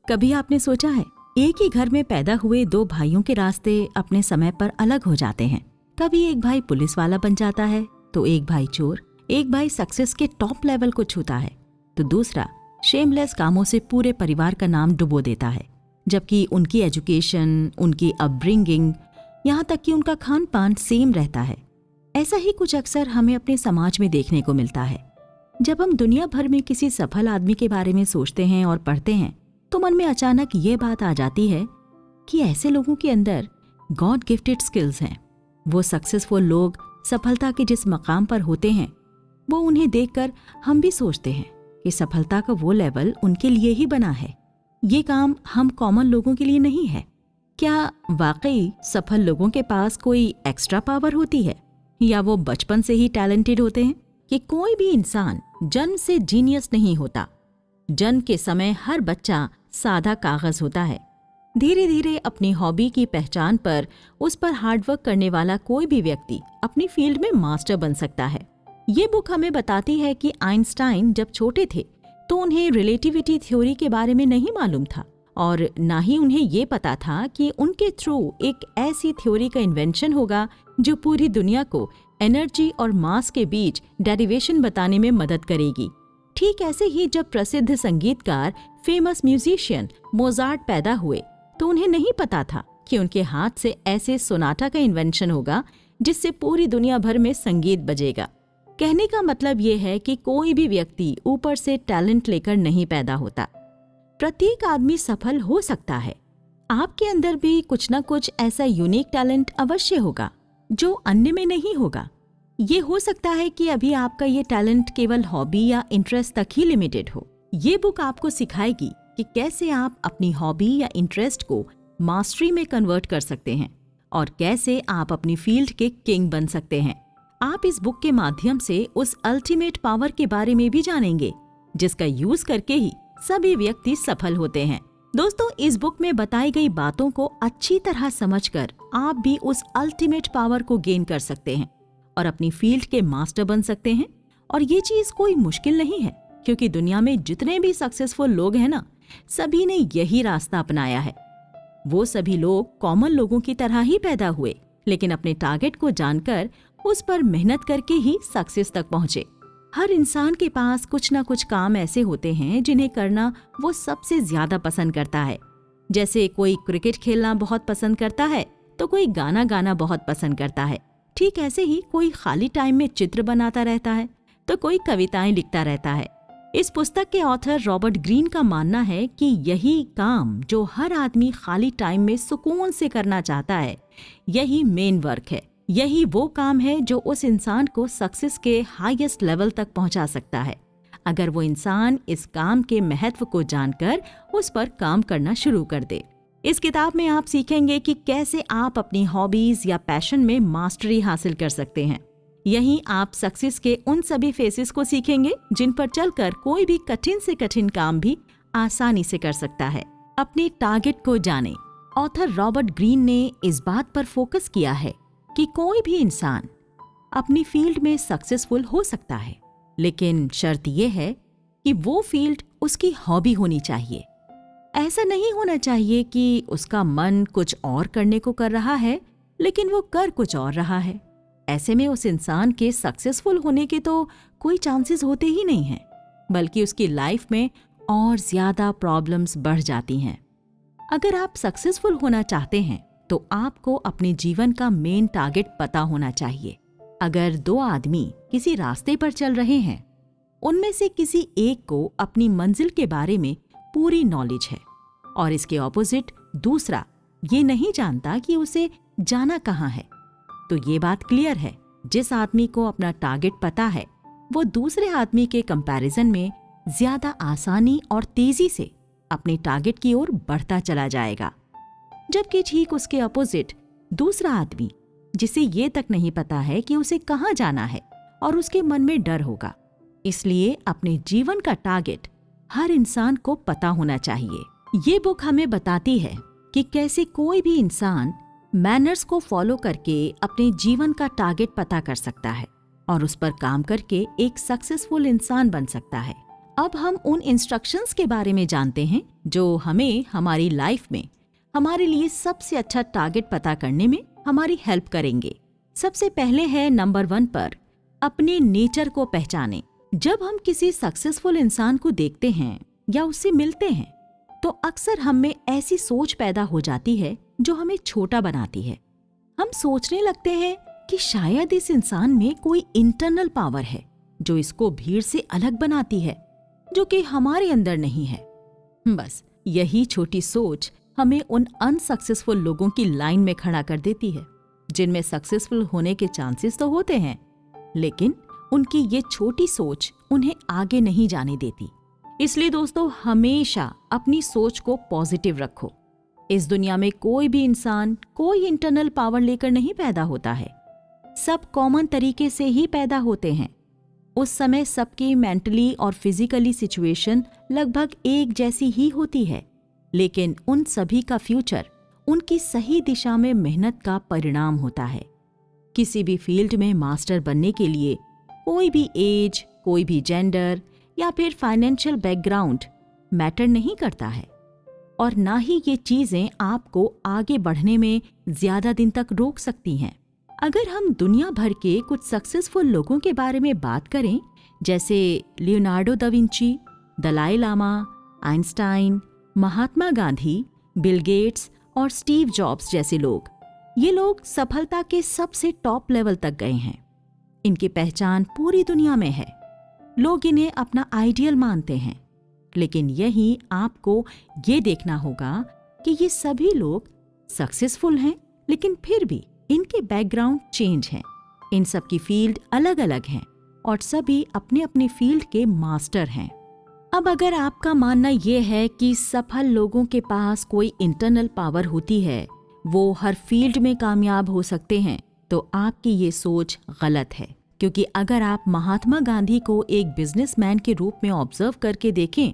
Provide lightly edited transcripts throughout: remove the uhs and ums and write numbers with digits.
कभी आपने सोचा है, एक ही घर में पैदा हुए दो भाइयों के रास्ते अपने समय पर अलग हो जाते हैं। कभी एक भाई पुलिस वाला बन जाता है तो एक भाई चोर, एक भाई सक्सेस के टॉप लेवल को छूता है तो दूसरा शेमलेस कामों से पूरे परिवार का नाम डुबो देता है। जबकि उनकी एजुकेशन, उनकी अपब्रिंगिंग, यहाँ तक कि उनका खान पान सेम रहता है। ऐसा ही कुछ अक्सर हमें अपने समाज में देखने को मिलता है। जब हम दुनिया भर में किसी सफल आदमी के बारे में सोचते हैं और पढ़ते हैं तो मन में अचानक ये बात आ जाती है कि ऐसे लोगों के अंदर गॉड गिफ्टेड स्किल्स हैं। वो सक्सेसफुल लोग सफलता के जिस मकाम पर होते हैं वो उन्हें देखकर हम भी सोचते हैं कि सफलता का वो लेवल उनके लिए ही बना है। ये काम हम कॉमन लोगों के लिए नहीं है। क्या वाकई सफल लोगों के पास कोई एक्स्ट्रा पावर होती है या वो बचपन से ही टैलेंटेड होते हैं? कि कोई भी इंसान जन्म से जीनियस नहीं होता। जन्म के समय हर बच्चा सादा कागज होता है। धीरे धीरे अपनी हॉबी की पहचान पर उस पर हार्डवर्क करने वाला कोई भी व्यक्ति अपनी फील्ड में मास्टर बन सकता है। ये बुक हमें बताती है कि आइंस्टाइन जब छोटे थे तो उन्हें रिलेटिविटी थ्योरी के बारे में नहीं मालूम था और ना ही उन्हें ये पता था कि उनके थ्रू एक ऐसी थ्योरी का इन्वेंशन होगा जो पूरी दुनिया को एनर्जी और मास के बीच डेरिवेशन बताने में मदद करेगी। ठीक ऐसे ही जब प्रसिद्ध संगीतकार, फेमस म्यूजिशियन मोजार्ट पैदा हुए तो उन्हें नहीं पता था कि उनके हाथ से ऐसे सोनाटा का इन्वेंशन होगा जिससे पूरी दुनिया भर में संगीत बजेगा। कहने का मतलब ये है कि कोई भी व्यक्ति ऊपर से टैलेंट लेकर नहीं पैदा होता। प्रत्येक आदमी सफल हो सकता है। आपके अंदर भी कुछ ना कुछ ऐसा यूनिक टैलेंट अवश्य होगा जो अन्य में नहीं होगा। ये हो सकता है कि अभी आपका ये टैलेंट केवल हॉबी या इंटरेस्ट तक ही लिमिटेड हो। ये बुक आपको सिखाएगी कि कैसे आप अपनी हॉबी या इंटरेस्ट को मास्टरी में कन्वर्ट कर सकते हैं और कैसे आप अपनी फील्ड के किंग बन सकते हैं। आप इस बुक के माध्यम से उस अल्टीमेट पावर के बारे में भी जानेंगे जिसका यूज करके ही सभी व्यक्ति सफल होते हैं। दोस्तों, इस बुक में बताई गई बातों को अच्छी तरह समझकर आप भी उस अल्टीमेट पावर को गेन कर सकते हैं और अपनी फील्ड के मास्टर बन सकते हैं। और ये चीज कोई मुश्किल नहीं है क्योंकि दुनिया में जितने भी सक्सेसफुल लोग हैं ना, सभी ने यही रास्ता अपनाया है। वो सभी लोग कॉमन लोगों की तरह ही पैदा हुए, लेकिन अपने टारगेट को जानकर उस पर मेहनत करके ही सक्सेस तक पहुंचे। हर इंसान के पास कुछ ना कुछ काम ऐसे होते हैं जिन्हें करना वो सबसे ज्यादा पसंद करता है। जैसे कोई क्रिकेट खेलना बहुत पसंद करता है तो कोई गाना गाना बहुत पसंद करता है। ठीक ऐसे ही कोई खाली टाइम में चित्र बनाता रहता है तो कोई कविताएं लिखता रहता है। इस पुस्तक के ऑथर रॉबर्ट ग्रीन का मानना है कि यही काम जो हर आदमी खाली टाइम में सुकून से करना चाहता है, यही मेन वर्क है। यही वो काम है जो उस इंसान को सक्सेस के हाईएस्ट लेवल तक पहुंचा सकता है, अगर वो इंसान इस काम के महत्व को जानकर उस पर काम करना शुरू कर दे। इस किताब में आप सीखेंगे कि कैसे आप अपनी हॉबीज या पैशन में मास्टरी हासिल कर सकते हैं। यहीं आप सक्सेस के उन सभी फेसेस को सीखेंगे जिन पर चलकर कोई भी कठिन से कठिन काम भी आसानी से कर सकता है। अपने टारगेट को जानें। ऑथर रॉबर्ट ग्रीन ने इस बात पर फोकस किया है कि कोई भी इंसान अपनी फील्ड में सक्सेसफुल हो सकता है, लेकिन शर्त यह है कि वो फील्ड उसकी हॉबी होनी चाहिए। ऐसा नहीं होना चाहिए कि उसका मन कुछ और करने को कर रहा है लेकिन वो कर कुछ और रहा है। ऐसे में उस इंसान के सक्सेसफुल होने के तो कोई चांसेस होते ही नहीं हैं, बल्कि उसकी लाइफ में और ज्यादा प्रॉब्लम्स बढ़ जाती हैं। अगर आप सक्सेसफुल होना चाहते हैं तो आपको अपने जीवन का मेन टारगेट पता होना चाहिए। अगर दो आदमी किसी रास्ते पर चल रहे हैं, उनमें से किसी एक को अपनी मंजिल के बारे में पूरी नॉलेज है और इसके ऑपोजिट दूसरा ये नहीं जानता कि उसे जाना कहाँ है, तो ये बात क्लियर है, जिस आदमी को अपना टारगेट पता है वो दूसरे आदमी के कंपैरिजन में ज्यादा आसानी और तेजी से अपने टारगेट की ओर बढ़ता चला जाएगा। जबकि ठीक उसके अपोजिट दूसरा आदमी, जिसे ये तक नहीं पता है कि उसे कहाँ जाना है और उसके मन में डर होगा। इसलिए अपने जीवन का टारगेट हर इंसान को पता होना चाहिए। ये बुक हमें बताती है कि कैसे कोई भी इंसान मैनर्स को फॉलो करके अपने जीवन का टारगेट पता कर सकता है और उस पर काम करके एक सक्सेसफुल इंसान बन सकता है। अब हम उन इंस्ट्रक्शंस के बारे में जानते हैं जो हमें हमारी लाइफ में हमारे लिए सबसे अच्छा टारगेट पता करने में हमारी हेल्प करेंगे। सबसे पहले है नंबर 1 पर अपने नेचर को पहचानें। जब हम किसी सक्सेसफुल इंसान को देखते हैं या उससे मिलते हैं तो अक्सर हम में ऐसी सोच पैदा हो जाती है जो हमें छोटा बनाती है। हम सोचने लगते हैं कि शायद इस इंसान में कोई इंटरनल पावर है जो इसको भीड़ से अलग बनाती है, जो कि हमारे अंदर नहीं है। बस यही छोटी सोच हमें उन अनसक्सेसफुल लोगों की लाइन में खड़ा कर देती है जिनमें सक्सेसफुल होने के चांसेस तो होते हैं, लेकिन उनकी ये छोटी सोच उन्हें आगे नहीं जाने देती। इसलिए दोस्तों, हमेशा अपनी सोच को पॉजिटिव रखो। इस दुनिया में कोई भी इंसान कोई इंटरनल पावर लेकर नहीं पैदा होता है। सब कॉमन तरीके से ही पैदा होते हैं। उस समय सबकी मेंटली और फिजिकली सिचुएशन लगभग एक जैसी ही होती है, लेकिन उन सभी का फ्यूचर उनकी सही दिशा में मेहनत का परिणाम होता है। किसी भी फील्ड में मास्टर बनने के लिए कोई भी एज, कोई भी जेंडर या फिर फाइनेंशियल बैकग्राउंड मैटर नहीं करता है, और ना ही ये चीजें आपको आगे बढ़ने में ज्यादा दिन तक रोक सकती हैं। अगर हम दुनिया भर के कुछ सक्सेसफुल लोगों के बारे में बात करें, जैसे Leonardo da Vinci, Dalai Lama, Einstein, Mahatma Gandhi, Bill Gates और स्टीव जॉब्स जैसे लोग, ये लोग सफलता के सबसे टॉप लेवल तक गए हैं। इनकी पहचान पूरी दुनिया में है। लोग इन्हें अपना आइडियल मानते हैं, लेकिन यही आपको ये देखना होगा कि ये सभी लोग सक्सेसफुल हैं, लेकिन फिर भी इनके बैकग्राउंड चेंज हैं। इन सब की फील्ड अलग अलग हैं और सभी अपने अपने फील्ड के मास्टर हैं। अब अगर आपका मानना ये है कि सफल लोगों के पास कोई इंटरनल पावर होती है, वो हर फील्ड में कामयाब हो सकते हैं, तो आपकी ये सोच गलत है। क्योंकि अगर आप महात्मा गांधी को एक बिजनेसमैन के रूप में ऑब्जर्व करके देखें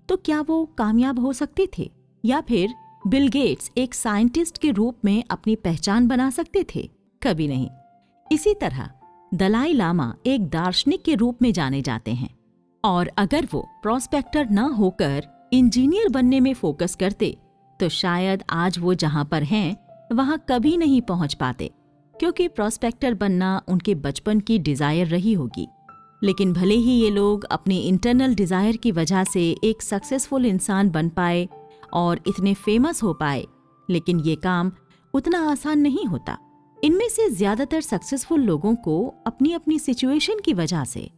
तो क्या वो कामयाब हो सकते थे? या फिर बिल गेट्स एक साइंटिस्ट के रूप में अपनी पहचान बना सकते थे? कभी नहीं। इसी तरह दलाई लामा एक दार्शनिक के रूप में जाने जाते हैं, और अगर वो प्रोस्पेक्टर न होकर इंजीनियर बनने में फोकस करते तो शायद आज वो जहां पर हैं वहां कभी नहीं पहुंच पाते, क्योंकि प्रोस्पेक्टर बनना उनके बचपन की डिजायर रही होगी। लेकिन भले ही ये लोग अपनी इंटरनल डिजायर की वजह से एक सक्सेसफुल इंसान बन पाए और इतने फेमस हो पाए, लेकिन ये काम उतना आसान नहीं होता। इनमें से ज्यादातर सक्सेसफुल लोगों को अपनी अपनी सिचुएशन की वजह से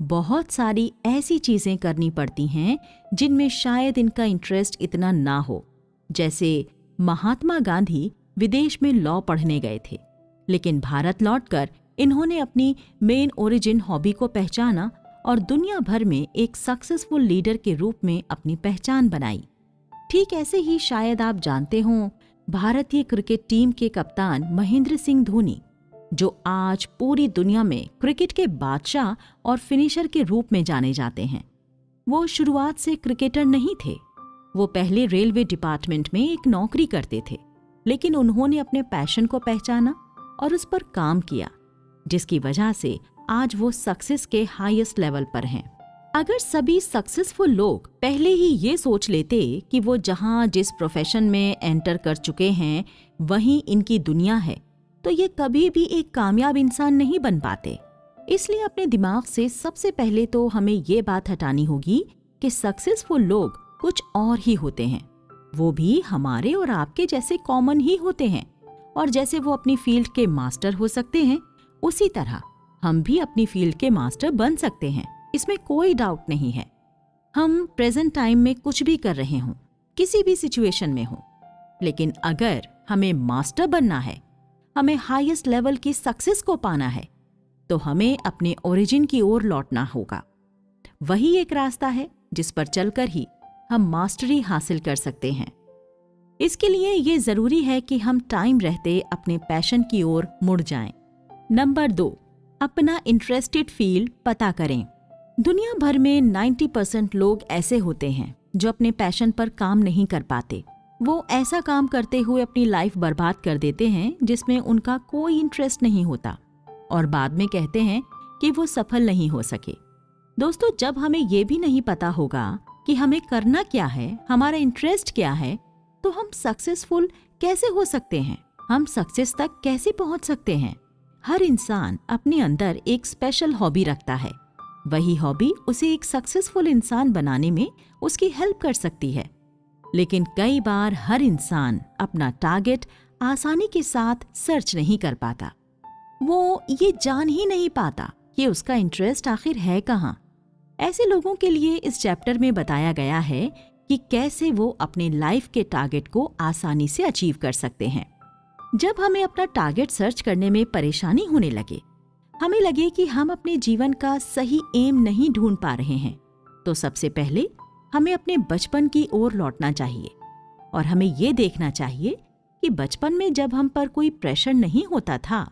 बहुत सारी ऐसी चीजें करनी पड़ती हैं जिनमें शायद इनका इंटरेस्ट इतना ना हो। जैसे महात्मा गांधी विदेश में लॉ पढ़ने गए थे, लेकिन भारत लौटकर इन्होंने अपनी मेन ओरिजिन हॉबी को पहचाना और दुनिया भर में एक सक्सेसफुल लीडर के रूप में अपनी पहचान बनाई। ठीक ऐसे ही शायद आप जानते हों भारतीय क्रिकेट टीम के कप्तान महेंद्र सिंह धोनी, जो आज पूरी दुनिया में क्रिकेट के बादशाह और फिनिशर के रूप में जाने जाते हैं। वो शुरुआत से क्रिकेटर नहीं थे। वो पहले रेलवे डिपार्टमेंट में एक नौकरी करते थे, लेकिन उन्होंने अपने पैशन को पहचाना और उस पर काम किया, जिसकी वजह से आज वो सक्सेस के हाईएस्ट लेवल पर हैं। अगर सभी सक्सेसफुल लोग पहले ही ये सोच लेते कि वो जहां जिस प्रोफेशन में एंटर कर चुके हैं वहीं इनकी दुनिया है, तो ये कभी भी एक कामयाब इंसान नहीं बन पाते। इसलिए अपने दिमाग से सबसे पहले तो हमें ये बात हटानी होगी कि सक्सेसफुल लोग कुछ और ही होते हैं। वो भी हमारे और आपके जैसे कॉमन ही होते हैं, और जैसे वो अपनी फील्ड के मास्टर हो सकते हैं, उसी तरह हम भी अपनी फील्ड के मास्टर बन सकते हैं। इसमें कोई डाउट नहीं है। हम प्रेजेंट टाइम में कुछ भी कर रहे हों, किसी भी सिचुएशन में हों, लेकिन अगर हमें मास्टर बनना है, हमें हाईएस्ट लेवल की सक्सेस को पाना है, तो हमें अपने ओरिजिन की ओर लौटना होगा। वही एक रास्ता है जिस पर चलकर ही हम मास्टरी हासिल कर सकते हैं। इसके लिए ये जरूरी है कि हम टाइम रहते अपने पैशन की ओर मुड़ जाएं। नंबर 2, अपना इंटरेस्टेड फील्ड पता करें। दुनिया भर में 90% लोग ऐसे होते हैं जो अपने पैशन पर काम नहीं कर पाते। वो ऐसा काम करते हुए अपनी लाइफ बर्बाद कर देते हैं जिसमें उनका कोई इंटरेस्ट नहीं होता, और बाद में कहते हैं कि वो सफल नहीं हो सके। दोस्तों, जब हमें ये भी नहीं पता होगा कि हमें करना क्या है, हमारा इंटरेस्ट क्या है, तो हम सक्सेसफुल कैसे हो सकते हैं, हम सक्सेस तक कैसे पहुंच सकते हैं। हर इंसान अपने अंदर एक स्पेशल हॉबी रखता है। वही हॉबी उसे एक सक्सेसफुल इंसान बनाने में उसकी हेल्प कर सकती है। लेकिन कई बार हर इंसान अपना टारगेट आसानी के साथ सर्च नहीं कर पाता। वो ये जान ही नहीं पाता कि उसका इंटरेस्ट आखिर है कहाँ। ऐसे लोगों के लिए इस चैप्टर में बताया गया है कि कैसे वो अपने लाइफ के टारगेट को आसानी से अचीव कर सकते हैं। जब हमें अपना टारगेट सर्च करने में परेशानी होने लगे, हमें लगे कि हम अपने जीवन का सही एम नहीं ढूंढ पा रहे हैं, तो सबसे पहले हमें अपने बचपन की ओर लौटना चाहिए और हमें ये देखना चाहिए कि बचपन में जब हम पर कोई प्रेशर नहीं होता था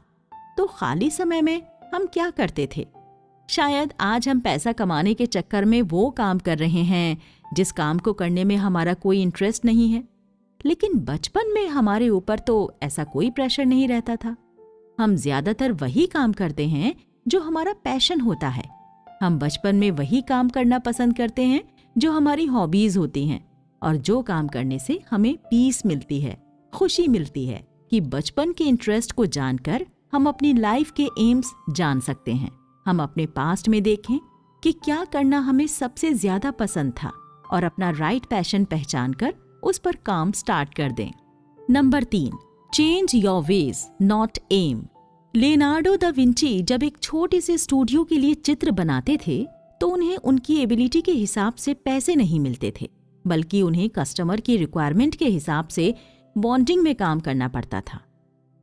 तो खाली समय में हम क्या करते थे। शायद आज हम पैसा कमाने के चक्कर में वो काम कर रहे हैं जिस काम को करने में हमारा कोई इंटरेस्ट नहीं है, लेकिन बचपन में हमारे ऊपर तो ऐसा कोई प्रेशर नहीं रहता था। हम ज्यादातर वही काम करते हैं जो हमारा पैशन होता है। हम बचपन में वही काम करना पसंद करते हैं जो हमारी हॉबीज होती हैं और जो काम करने से हमें पीस मिलती है, खुशी मिलती है। कि बचपन के इंटरेस्ट को जानकर हम अपनी लाइफ के एम्स जान सकते हैं। हम अपने पास्ट में देखें कि क्या करना हमें सबसे ज्यादा पसंद था और अपना राइट पैशन पहचान कर उस पर काम स्टार्ट कर दें। Number 3, change your ways not aim. Leonardo da Vinci जब एक छोटे से स्टूडियो के लिए चित्र बनाते थे तो उन्हें उनकी एबिलिटी के हिसाब से पैसे नहीं मिलते थे, बल्कि उन्हें कस्टमर की रिक्वायरमेंट के हिसाब से बॉन्डिंग में काम करना पड़ता था।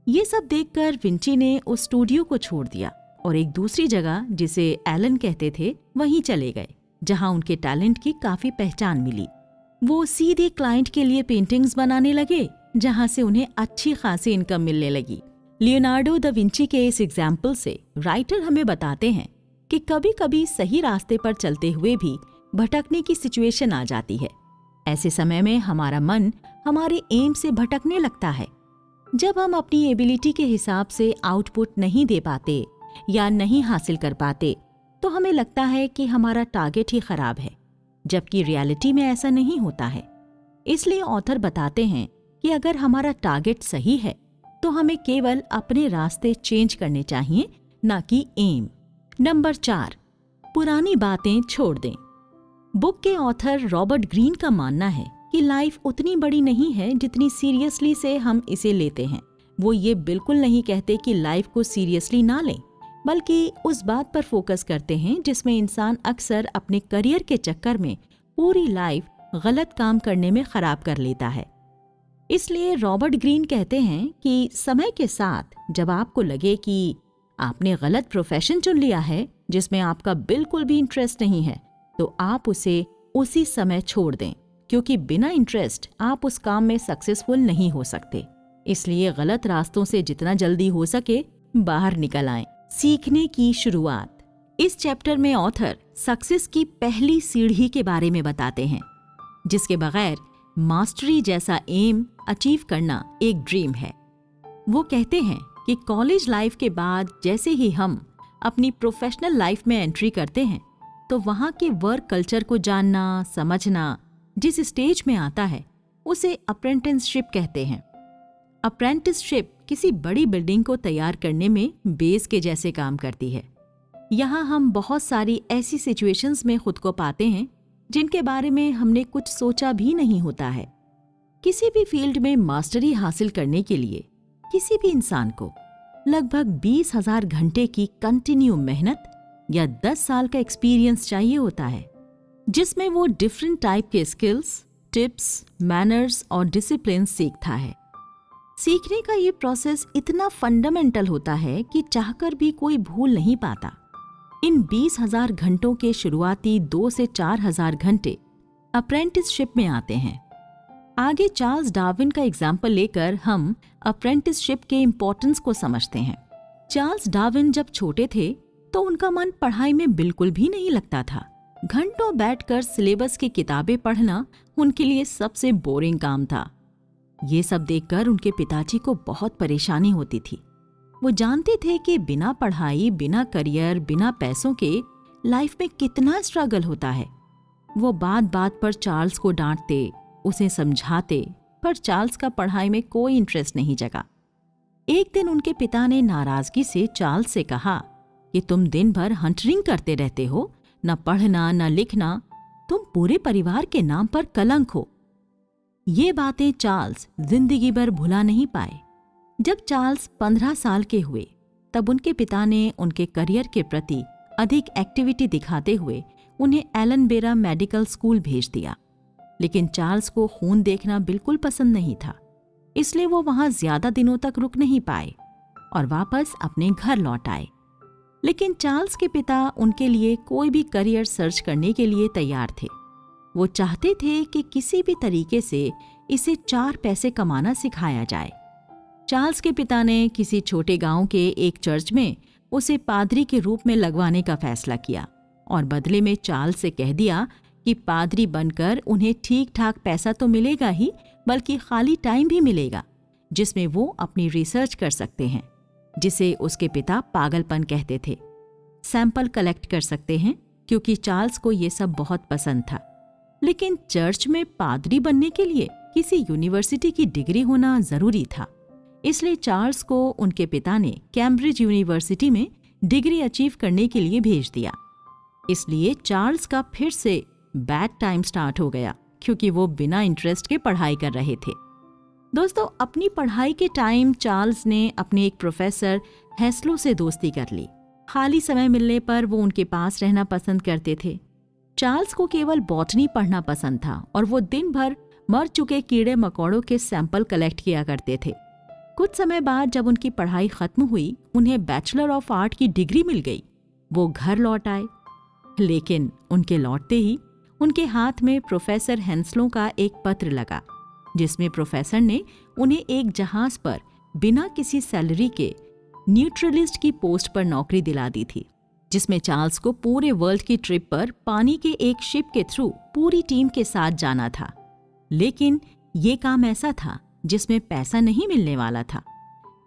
ये सब देखकर विंची ने उस स्टूडियो को छोड़ दिया और एक दूसरी जगह, जिसे एलन कहते थे, वहीं चले गए, जहां उनके टैलेंट की काफी पहचान मिली। वो सीधे क्लाइंट के लिए पेंटिंग्स बनाने लगे, जहां से उन्हें अच्छी खासी इनकम मिलने लगी। लियोनार्डो दा विंची के इस एग्जाम्पल से राइटर हमें बताते हैं कि कभी कभी सही रास्ते पर चलते हुए भी भटकने की सिचुएशन आ जाती है। ऐसे समय में हमारा मन हमारे एम से भटकने लगता है। जब हम अपनी एबिलिटी के हिसाब से आउटपुट नहीं दे पाते या नहीं हासिल कर पाते तो हमें लगता है कि हमारा टारगेट ही खराब है, जबकि रियलिटी में ऐसा नहीं होता है। इसलिए ऑथर बताते हैं कि अगर हमारा टारगेट सही है तो हमें केवल अपने रास्ते चेंज करने चाहिए, ना कि एम। नंबर 4, पुरानी बातें छोड़ दें। बुक के ऑथर रॉबर्ट ग्रीन का मानना है कि लाइफ उतनी बड़ी नहीं है जितनी सीरियसली से हम इसे लेते हैं। वो ये बिल्कुल नहीं कहते कि लाइफ को सीरियसली ना लें, बल्कि उस बात पर फोकस करते हैं जिसमें इंसान अक्सर अपने करियर के चक्कर में पूरी लाइफ गलत काम करने में खराब कर लेता है। इसलिए रॉबर्ट ग्रीन कहते हैं कि समय के साथ जब आपको लगे कि आपने गलत प्रोफेशन चुन लिया है जिसमें आपका बिल्कुल भी इंटरेस्ट नहीं है, तो आप उसे उसी समय छोड़ दें, क्योंकि बिना इंटरेस्ट आप उस काम में सक्सेसफुल नहीं हो सकते। इसलिए गलत रास्तों से जितना जल्दी हो सके बाहर निकल आएं। सीखने की शुरुआत। इस चैप्टर में ऑथर सक्सेस की पहली सीढ़ी के बारे में बताते हैं, जिसके बगैर मास्टरी जैसा एम अचीव करना एक ड्रीम है। वो कहते हैं कि कॉलेज लाइफ के बाद जैसे ही हम अपनी प्रोफेशनल लाइफ में एंट्री करते हैं तो वहाँ के वर्क कल्चर को जानना, समझना जिस स्टेज में आता है उसे अप्रेंटिसशिप कहते हैं। अप्रेंटिसशिप किसी बड़ी बिल्डिंग को तैयार करने में बेस के जैसे काम करती है। यहाँ हम बहुत सारी ऐसी सिचुएशंस में खुद को पाते हैं जिनके बारे में हमने कुछ सोचा भी नहीं होता है। किसी भी फील्ड में मास्टरी हासिल करने के लिए किसी भी इंसान को लगभग 20,000 घंटे की कंटिन्यू मेहनत या 10 साल का एक्सपीरियंस चाहिए होता है, जिसमें वो डिफरेंट टाइप के स्किल्स, टिप्स, मैनर्स और डिसिप्लिन सीखता है। सीखने का ये प्रोसेस इतना फंडामेंटल होता है कि चाहकर भी कोई भूल नहीं पाता। इन 20,000 घंटों के शुरुआती 2 से 4,000 घंटे अप्रेंटिसशिप में आते हैं। आगे चार्ल्स डार्विन का एग्जाम्पल लेकर हम अप्रेंटिसशिप के इम्पोर्टेंस को समझते हैं। चार्ल्स डार्विन जब छोटे थे तो उनका मन पढ़ाई में बिल्कुल भी नहीं लगता था। घंटों बैठकर सिलेबस की किताबें पढ़ना उनके लिए सबसे बोरिंग काम था। ये सब देखकर उनके पिताजी को बहुत परेशानी होती थी। वो जानते थे कि बिना पढ़ाई, बिना करियर, बिना पैसों के लाइफ में कितना स्ट्रगल होता है। वो बात बात पर चार्ल्स को डांटते, उसे समझाते, पर चार्ल्स का पढ़ाई में कोई इंटरेस्ट नहीं जगा। एक दिन उनके पिता ने नाराजगी से चार्ल्स से कहा कि तुम दिन भर हंटरिंग करते रहते हो, न पढ़ना न लिखना, तुम पूरे परिवार के नाम पर कलंक हो। ये बातें चार्ल्स जिंदगी भर भुला नहीं पाए। जब चार्ल्स 15 साल के हुए तब उनके पिता ने उनके करियर के प्रति अधिक एक्टिविटी दिखाते हुए उन्हें एलन बेरा मेडिकल स्कूल भेज दिया। लेकिन चार्ल्स को खून देखना बिल्कुल पसंद नहीं था, इसलिए वो वहां ज्यादा दिनों तक रुक नहीं पाए और वापस अपने घर लौट आए। लेकिन चार्ल्स के पिता उनके लिए कोई भी करियर सर्च करने के लिए तैयार थे। वो चाहते थे कि किसी भी तरीके से इसे 4 पैसे कमाना सिखाया जाए। चार्ल्स के पिता ने किसी छोटे गांव के एक चर्च में उसे पादरी के रूप में लगवाने का फैसला किया और बदले में चार्ल्स से कह दिया कि पादरी बनकर उन्हें ठीक ठाक पैसा तो मिलेगा ही, बल्कि खाली टाइम भी मिलेगा जिसमें वो अपनी रिसर्च कर सकते हैं, जिसे उसके पिता पागलपन कहते थे। सैंपल कलेक्ट कर सकते हैं, क्योंकि चार्ल्स को ये सब बहुत पसंद था। लेकिन चर्च में पादरी बनने के लिए किसी यूनिवर्सिटी की डिग्री होना जरूरी था, इसलिए चार्ल्स को उनके पिता ने कैम्ब्रिज यूनिवर्सिटी में डिग्री अचीव करने के लिए भेज दिया। इसलिए चार्ल्स का फिर से बैड टाइम स्टार्ट हो गया, क्योंकि वो बिना इंटरेस्ट के पढ़ाई कर रहे थे। दोस्तों, अपनी पढ़ाई के टाइम चार्ल्स ने अपने एक प्रोफेसर हेस्लो से दोस्ती कर ली। खाली समय मिलने पर वो उनके पास रहना पसंद करते थे। चार्ल्स को केवल बॉटनी पढ़ना पसंद था और वो दिन भर मर चुके कीड़े मकोड़ों के सैंपल कलेक्ट किया करते थे। कुछ समय बाद जब उनकी पढ़ाई खत्म हुई, उन्हें बैचलर ऑफ आर्ट की डिग्री मिल गई। वो घर लौट आए, लेकिन उनके लौटते ही उनके हाथ में प्रोफेसर हेंस्लो का एक पत्र लगा, जिसमें प्रोफेसर ने उन्हें एक जहाज पर बिना किसी सैलरी के न्यूट्रलिस्ट की पोस्ट पर नौकरी दिला दी थी, जिसमें चार्ल्स को पूरे वर्ल्ड की ट्रिप पर पानी के एक शिप के थ्रू पूरी टीम के साथ जाना था। लेकिन ये काम ऐसा था जिसमें पैसा नहीं मिलने वाला था,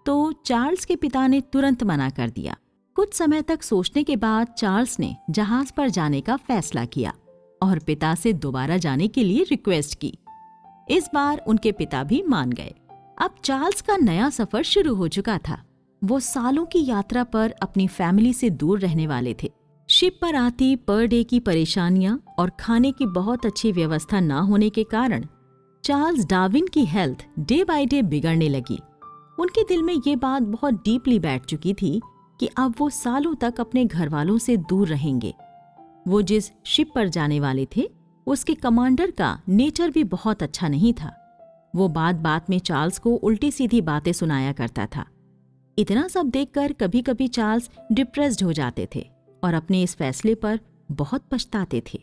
तो चार्ल्स के पिता ने तुरंत मना कर दिया। कुछ समय तक सोचने के बाद चार्ल्स ने जहाज पर जाने का फैसला किया और पिता से दोबारा जाने के लिए रिक्वेस्ट की। इस बार उनके पिता भी मान गए। अब चार्ल्स का नया सफर शुरू हो चुका था। वो सालों की यात्रा पर अपनी फैमिली से दूर रहने वाले थे। शिप पर आती पर डे की परेशानियां और खाने की बहुत अच्छी व्यवस्था ना होने के कारण चार्ल्स डार्विन की हेल्थ डे बाय डे बिगड़ने लगी। उनके दिल में ये बात बहुत डीपली बैठ चुकी थी कि अब वो सालों तक अपने घर वालों से दूर रहेंगे। वो जिस शिप पर जाने वाले थे, उसके कमांडर का नेचर भी बहुत अच्छा नहीं था। वो बात बात में चार्ल्स को उल्टी सीधी बातें सुनाया करता था। इतना सब देखकर कभी कभी चार्ल्स डिप्रेस्ड हो जाते थे और अपने इस फैसले पर बहुत पछताते थे।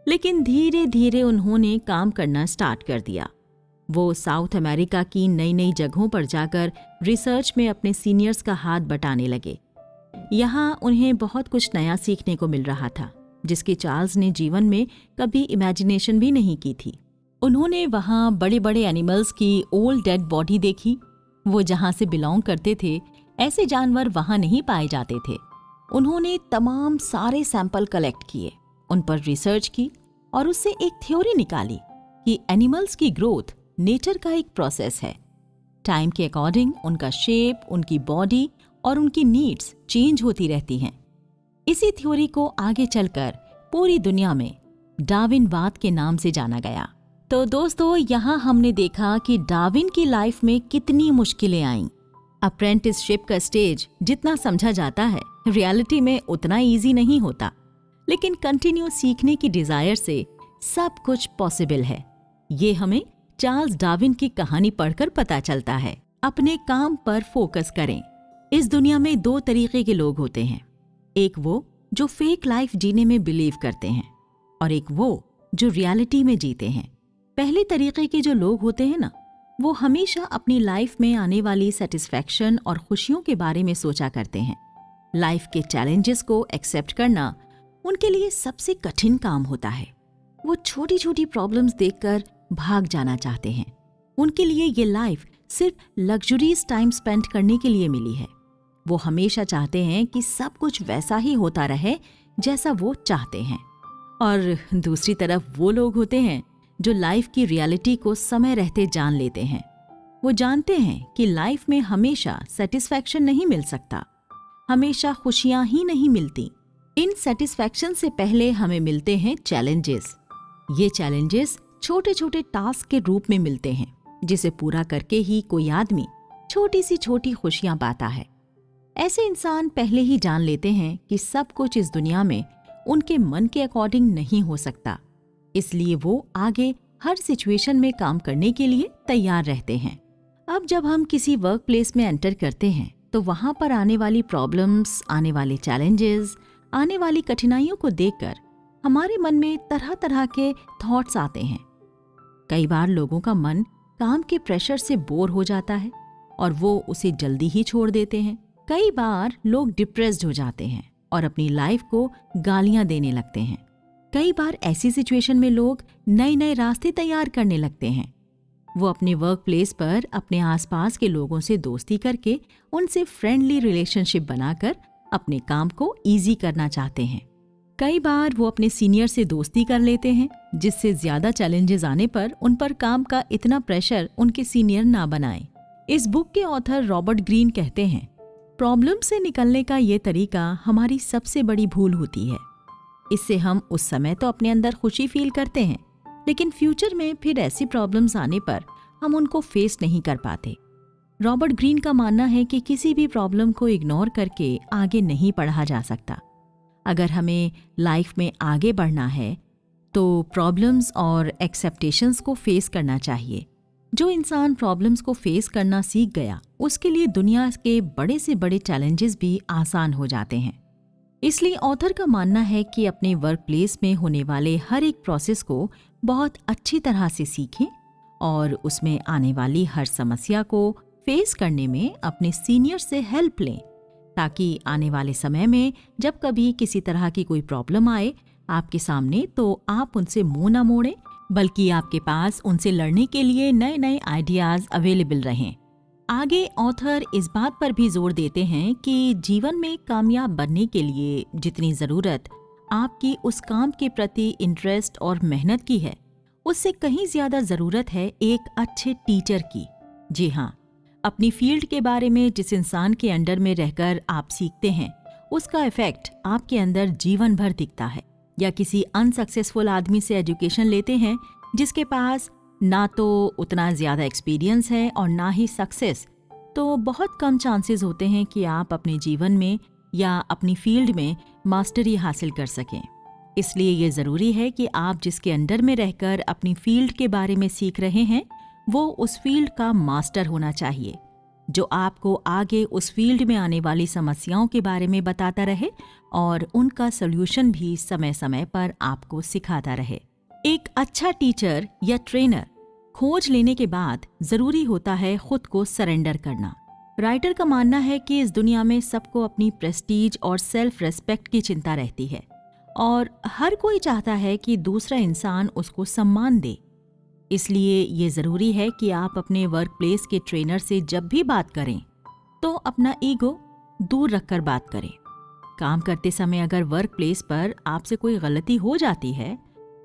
लेकिन धीरे धीरे उन्होंने काम करना स्टार्ट कर दिया। वो साउथ अमेरिका की नई नई जगहों पर जाकर रिसर्च में अपने सीनियर्स का हाथ बटाने लगे। यहाँ उन्हें बहुत कुछ नया सीखने को मिल रहा था, जिसकी चार्ल्स ने जीवन में कभी इमेजिनेशन भी नहीं की थी। उन्होंने वहाँ बड़े बड़े एनिमल्स की ओल्ड डेड बॉडी देखी। वो जहाँ से बिलोंग करते थे, ऐसे जानवर वहाँ नहीं पाए जाते थे। उन्होंने तमाम सारे सैंपल कलेक्ट किए, उन पर रिसर्च की और उससे एक थ्योरी निकाली कि एनिमल्स की ग्रोथ नेचर का एक प्रोसेस है। टाइम के अकॉर्डिंग उनका शेप, उनकी बॉडी और उनकी नीड्स चेंज होती रहती हैं। इसी थ्योरी को आगे चलकर पूरी दुनिया में डार्विनवाद के नाम से जाना गया। तो दोस्तों, यहाँ हमने देखा कि डार्विन की लाइफ में कितनी मुश्किलें आईं। अप्रेंटिसशिप का स्टेज जितना समझा जाता है, रियलिटी में उतना इजी नहीं होता, लेकिन कंटिन्यू सीखने की डिजायर से सब कुछ पॉसिबल है। ये हमें चार्ल्स डार्विन की कहानी पढ़कर पता चलता है। अपने काम पर फोकस करें। इस दुनिया में 2 तरीके के लोग होते हैं, एक वो जो फेक लाइफ जीने में बिलीव करते हैं और एक वो जो रियलिटी में जीते हैं। पहले तरीके के जो लोग होते हैं ना, वो हमेशा अपनी लाइफ में आने वाली सेटिस्फैक्शन और खुशियों के बारे में सोचा करते हैं। लाइफ के चैलेंजेस को एक्सेप्ट करना उनके लिए सबसे कठिन काम होता है। वो छोटी छोटी प्रॉब्लम्स देखकर भाग जाना चाहते हैं। उनके लिए ये लाइफ सिर्फ लग्जरीज टाइम स्पेंड करने के लिए मिली है। वो हमेशा चाहते हैं कि सब कुछ वैसा ही होता रहे जैसा वो चाहते हैं। और दूसरी तरफ वो लोग होते हैं जो लाइफ की रियलिटी को समय रहते जान लेते हैं। वो जानते हैं कि लाइफ में हमेशा सेटिस्फैक्शन नहीं मिल सकता, हमेशा खुशियां ही नहीं मिलती। इन सेटिस्फैक्शन से पहले हमें मिलते हैं चैलेंजेस। ये चैलेंजेस छोटे छोटे टास्क के रूप में मिलते हैं, जिसे पूरा करके ही कोई आदमी छोटी सी छोटी खुशियां पाता है। ऐसे इंसान पहले ही जान लेते हैं कि सब कुछ इस दुनिया में उनके मन के अकॉर्डिंग नहीं हो सकता, इसलिए वो आगे हर सिचुएशन में काम करने के लिए तैयार रहते हैं। अब जब हम किसी वर्क प्लेस में एंटर करते हैं तो वहां पर आने वाली प्रॉब्लम्स, आने वाले चैलेंजेस, आने वाली कठिनाइयों को देखकर हमारे मन में तरह तरह के थॉट्स आते हैं। कई बार लोगों का मन काम के प्रेशर से बोर हो जाता है और वो उसे जल्दी ही छोड़ देते हैं। कई बार लोग डिप्रेस्ड हो जाते हैं और अपनी लाइफ को गालियां देने लगते हैं। कई बार ऐसी सिचुएशन में लोग नए नए रास्ते तैयार करने लगते हैं। वो अपने वर्क प्लेस पर अपने आसपास के लोगों से दोस्ती करके उनसे फ्रेंडली रिलेशनशिप बनाकर अपने काम को इजी करना चाहते हैं। कई बार वो अपने सीनियर से दोस्ती कर लेते हैं, जिससे ज्यादा चैलेंजेस आने पर उन पर काम का इतना प्रेशर उनके सीनियर ना बनाए। इस बुक के ऑथर रॉबर्ट ग्रीन कहते हैं, प्रॉब्लम से निकलने का ये तरीका हमारी सबसे बड़ी भूल होती है। इससे हम उस समय तो अपने अंदर खुशी फील करते हैं, लेकिन फ्यूचर में फिर ऐसी प्रॉब्लम्स आने पर हम उनको फेस नहीं कर पाते। रॉबर्ट ग्रीन का मानना है कि किसी भी प्रॉब्लम को इग्नोर करके आगे नहीं बढ़ा जा सकता। अगर हमें लाइफ में आगे बढ़ना है तो प्रॉब्लम्स और एक्सेप्टेशंस को फेस करना चाहिए। जो इंसान प्रॉब्लम्स को फेस करना सीख गया, उसके लिए दुनिया के बड़े से बड़े चैलेंजेस भी आसान हो जाते हैं। इसलिए ऑथर का मानना है कि अपने वर्क प्लेस में होने वाले हर एक प्रोसेस को बहुत अच्छी तरह से सीखें और उसमें आने वाली हर समस्या को फेस करने में अपने सीनियर से हेल्प लें, ताकि आने वाले समय में जब कभी किसी तरह की कोई प्रॉब्लम आए आपके सामने तो आप उनसे मुंह न मोड़ें, बल्कि आपके पास उनसे लड़ने के लिए नए नए आइडियाज अवेलेबल रहें। आगे ऑथर इस बात पर भी जोर देते हैं कि जीवन में कामयाब बनने के लिए जितनी ज़रूरत आपकी उस काम के प्रति इंटरेस्ट और मेहनत की है, उससे कहीं ज़्यादा ज़रूरत है एक अच्छे टीचर की। जी हाँ, अपनी फील्ड के बारे में जिस इंसान के अंडर में रहकर आप सीखते हैं, उसका इफेक्ट आपके अंदर जीवन भर दिखता है। या किसी अनसक्सेसफुल आदमी से एजुकेशन लेते हैं जिसके पास ना तो उतना ज़्यादा एक्सपीरियंस है और ना ही सक्सेस, तो बहुत कम चांसेस होते हैं कि आप अपने जीवन में या अपनी फील्ड में मास्टरी हासिल कर सकें। इसलिए ये ज़रूरी है कि आप जिसके अंडर में रहकर अपनी फील्ड के बारे में सीख रहे हैं, वो उस फील्ड का मास्टर होना चाहिए, जो आपको आगे उस फील्ड में आने वाली समस्याओं के बारे में बताता रहे और उनका सॉल्यूशन भी समय समय पर आपको सिखाता रहे। एक अच्छा टीचर या ट्रेनर खोज लेने के बाद जरूरी होता है खुद को सरेंडर करना। राइटर का मानना है कि इस दुनिया में सबको अपनी प्रेस्टीज और सेल्फ रेस्पेक्ट की चिंता रहती है और हर कोई चाहता है कि दूसरा इंसान उसको सम्मान दे। इसलिए ये ज़रूरी है कि आप अपने वर्क प्लेस के ट्रेनर से जब भी बात करें तो अपना ईगो दूर रखकर बात करें। काम करते समय अगर वर्क प्लेस पर आपसे कोई गलती हो जाती है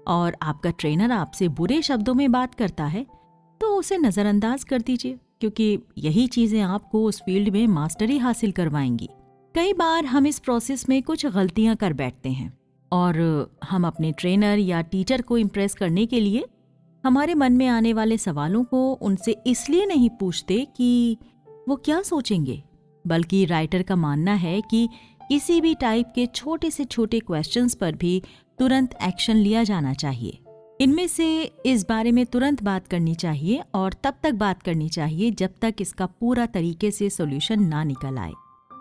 और आपका ट्रेनर आपसे बुरे शब्दों में बात करता है, तो उसे नज़रअंदाज कर दीजिए, क्योंकि यही चीज़ें आपको उस फील्ड में मास्टरी हासिल करवाएंगी। कई बार हम इस प्रोसेस में कुछ गलतियां कर बैठते हैं और हम अपने ट्रेनर या टीचर को इम्प्रेस करने के लिए हमारे मन में आने वाले सवालों को उनसे इसलिए नहीं पूछते कि वो क्या सोचेंगे, बल्कि राइटर का मानना है कि किसी भी टाइप के छोटे से छोटे क्वेश्चंस पर भी तुरंत एक्शन लिया जाना चाहिए। इनमें से इस बारे में तुरंत बात करनी चाहिए और तब तक बात करनी चाहिए जब तक इसका पूरा तरीके से सॉल्यूशन ना निकल आए।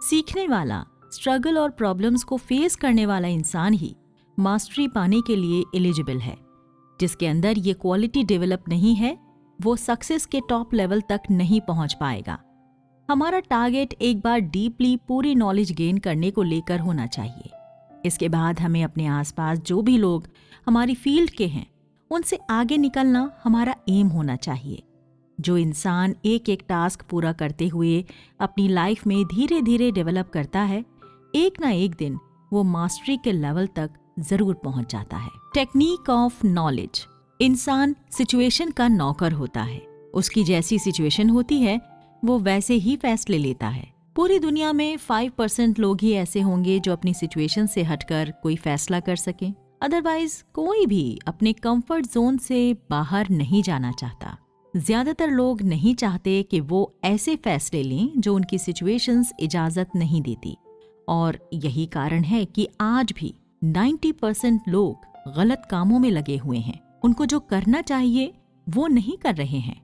सीखने वाला, स्ट्रगल और प्रॉब्लम्स को फेस करने वाला इंसान ही मास्टरी पाने के लिए एलिजिबल है। जिसके अंदर ये क्वालिटी डेवलप नहीं है, वो सक्सेस के टॉप लेवल तक नहीं पहुंच पाएगा। हमारा टारगेट एक बार डीपली पूरी नॉलेज गेन करने को लेकर होना चाहिए। इसके बाद हमें अपने आसपास जो भी लोग हमारी फील्ड के हैं, उनसे आगे निकलना हमारा एम होना चाहिए। जो इंसान एक एक टास्क पूरा करते हुए अपनी लाइफ में धीरे धीरे डेवलप करता है, एक ना एक दिन वो मास्टरी के लेवल तक जरूर पहुंच जाता है। Technique of knowledge. इंसान सिचुएशन का नौकर होता है। उसकी जैसी सिचुएशन होती है वो वैसे ही फैसले लेता है। पूरी दुनिया में 5% लोग ही ऐसे होंगे जो अपनी सिचुएशन से हटकर कोई फैसला कर सकें। अदरवाइज कोई भी अपने कंफर्ट जोन से बाहर नहीं जाना चाहता। ज्यादातर लोग नहीं चाहते कि वो ऐसे फैसले लें जो उनकी सिचुएशंस इजाजत नहीं देती, और यही कारण है कि आज भी 90% लोग गलत कामों में लगे हुए हैं। उनको जो करना चाहिए वो नहीं कर रहे हैं,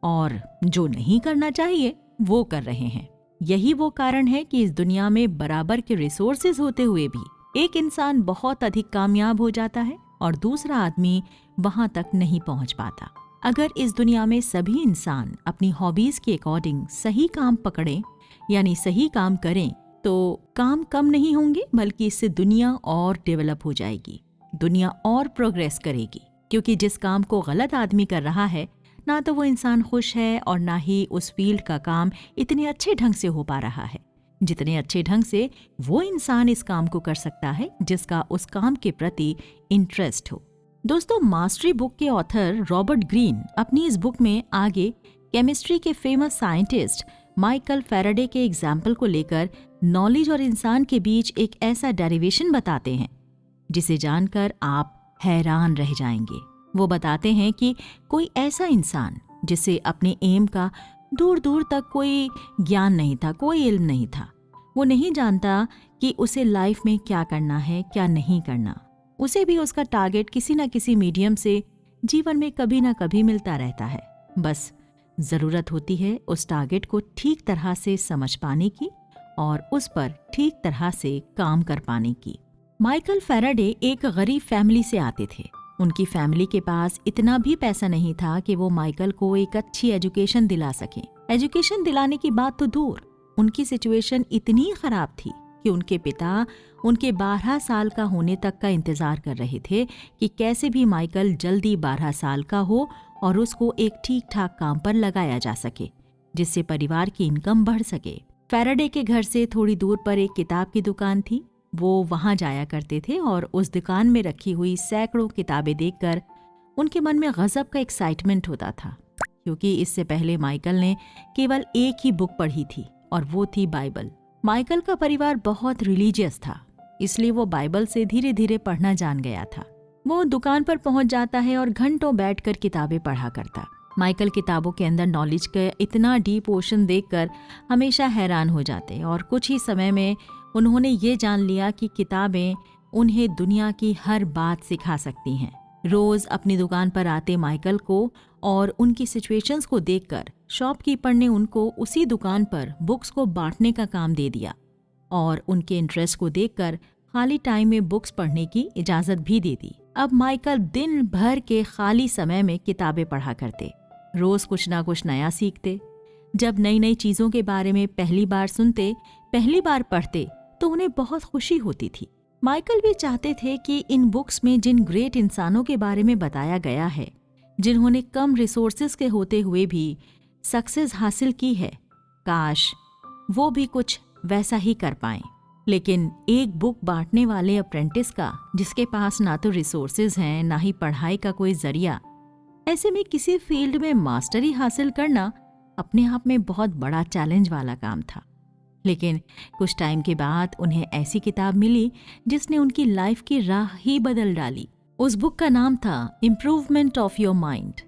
और जो नहीं करना चाहिए वो कर रहे हैं। यही वो कारण है कि इस दुनिया में बराबर के रिसोर्सेज होते हुए भी एक इंसान बहुत अधिक कामयाब हो जाता है और दूसरा आदमी वहां तक नहीं पहुंच पाता। अगर इस दुनिया में सभी इंसान अपनी हॉबीज के अकॉर्डिंग सही काम पकड़ें, यानी सही काम करें, तो काम कम नहीं होंगे, बल्कि इससे दुनिया और डेवलप हो जाएगी, दुनिया और प्रोग्रेस करेगी। क्योंकि जिस काम को गलत आदमी कर रहा है, ना तो वो इंसान खुश है और ना ही उस फील्ड का काम इतने अच्छे ढंग से हो पा रहा है जितने अच्छे ढंग से वो इंसान इस काम को कर सकता है जिसका उस काम के प्रति इंटरेस्ट हो। दोस्तों, मास्टरी बुक के ऑथर रॉबर्ट ग्रीन अपनी इस बुक में आगे केमिस्ट्री के फेमस साइंटिस्ट माइकल फैराडे के एग्जाम्पल को लेकर नॉलेज और इंसान के बीच एक ऐसा डेरिवेशन बताते हैं जिसे जानकर आप हैरान रह जाएंगे। वो बताते हैं कि कोई ऐसा इंसान जिसे अपने एम का दूर दूर तक कोई ज्ञान नहीं था, कोई इल्म नहीं था, वो नहीं जानता कि उसे लाइफ में क्या करना है, क्या नहीं करना। उसे भी उसका टारगेट किसी न किसी मीडियम से जीवन में कभी ना कभी मिलता रहता है। बस ज़रूरत होती है उस टारगेट को ठीक तरह से समझ पाने की और उस पर ठीक तरह से काम कर पाने की। माइकल फैराडे एक गरीब फैमिली से आते थे। उनकी फैमिली के पास इतना भी पैसा नहीं था कि वो माइकल को एक अच्छी एजुकेशन दिला सके। एजुकेशन दिलाने की बात तो दूर, उनकी सिचुएशन इतनी खराब थी कि उनके पिता उनके 12 साल का होने तक का इंतजार कर रहे थे कि कैसे भी माइकल जल्दी 12 साल का हो और उसको एक ठीक ठाक काम पर लगाया जा सके जिससे परिवार की इनकम बढ़ सके। फैराडे के घर से थोड़ी दूर पर एक किताब की दुकान थी। वो वहां जाया करते थे और उस दुकान में रखी हुई सैकड़ों किताबें देखकर उनके मन में गजब का एक्साइटमेंट होता था, क्योंकि इससे पहले माइकल ने केवल एक ही बुक पढ़ी थी और वो थी बाइबल। माइकल का परिवार बहुत रिलीजियस था, इसलिए वो बाइबल से धीरे धीरे पढ़ना जान गया था। वो दुकान पर पहुंच जाता है और घंटों बैठकर किताबें पढ़ा करता। माइकल किताबों के अंदर नॉलेज का इतना डीप ओशन देखकर हमेशा हैरान हो जाते और कुछ ही समय में उन्होंने ये जान लिया कि किताबें उन्हें दुनिया की हर बात सिखा सकती हैं। रोज अपनी दुकान पर आते माइकल को और उनकी सिचुएशंस को देखकर शॉपकीपर ने उनको उसी दुकान पर बुक्स को बांटने का काम दे दिया और उनके इंटरेस्ट को देखकर खाली टाइम में बुक्स पढ़ने की इजाजत भी दे दी। अब माइकल दिन भर के खाली समय में किताबें पढ़ा करते, रोज कुछ ना कुछ नया सीखते। जब नई नई चीजों के बारे में पहली बार सुनते, पहली बार पढ़ते तो उन्हें बहुत खुशी होती थी। माइकल भी चाहते थे कि इन बुक्स में जिन ग्रेट इंसानों के बारे में बताया गया है, जिन्होंने कम रिसोर्सेज के होते हुए भी सक्सेस हासिल की है, काश वो भी कुछ वैसा ही कर पाएं। लेकिन एक बुक बांटने वाले अप्रेंटिस का, जिसके पास ना तो रिसोर्सेज हैं ना ही पढ़ाई का कोई जरिया, ऐसे में किसी फील्ड में मास्टरी हासिल करना अपने आप में बहुत बड़ा चैलेंज वाला काम था। लेकिन कुछ टाइम के बाद उन्हें ऐसी किताब मिली जिसने उनकी लाइफ की राह ही बदल डाली। उस बुक का नाम था इम्प्रूवमेंट ऑफ योर माइंड।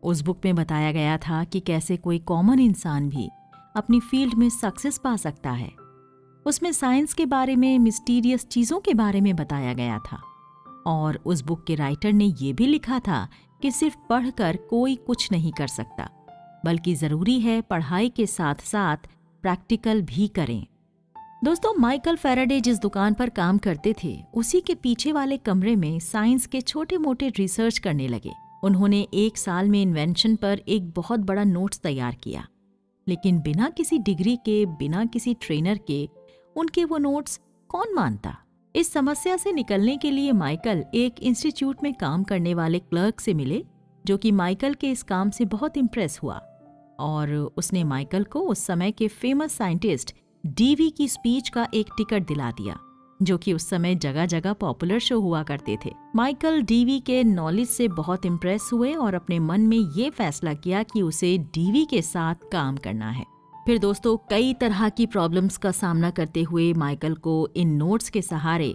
उस बुक में बताया गया था कि कैसे कोई कॉमन इंसान भी अपनी फील्ड में सक्सेस पा सकता है। उसमें साइंस के बारे में, मिस्टीरियस चीज़ों के बारे में बताया गया था और उस बुक के राइटर ने ये भी लिखा था कि सिर्फ पढ़कर कोई कुछ नहीं कर सकता, बल्कि ज़रूरी है पढ़ाई के साथ साथ प्रैक्टिकल भी करें। दोस्तों, माइकल फैराडे जिस दुकान पर काम करते थे, उसी के पीछे वाले कमरे में साइंस के छोटे मोटे रिसर्च करने लगे। उन्होंने 1 साल में इन्वेंशन पर एक बहुत बड़ा नोट्स तैयार किया, लेकिन बिना किसी डिग्री के, बिना किसी ट्रेनर के उनके वो नोट्स कौन मानता। इस समस्या से निकलने के लिए माइकल एक इंस्टीट्यूट में काम करने वाले क्लर्क से मिले, जो कि माइकल के इस काम से बहुत इम्प्रेस हुआ और उसने माइकल को उस समय के फेमस साइंटिस्ट डीवी की स्पीच का एक टिकट दिला दिया, जो कि उस समय जगह जगह पॉपुलर शो हुआ करते थे। माइकल डीवी के नॉलेज से बहुत इम्प्रेस हुए और अपने मन में ये फैसला किया कि उसे डीवी के साथ काम करना है। फिर दोस्तों, कई तरह की प्रॉब्लम्स का सामना करते हुए माइकल को इन नोट्स के सहारे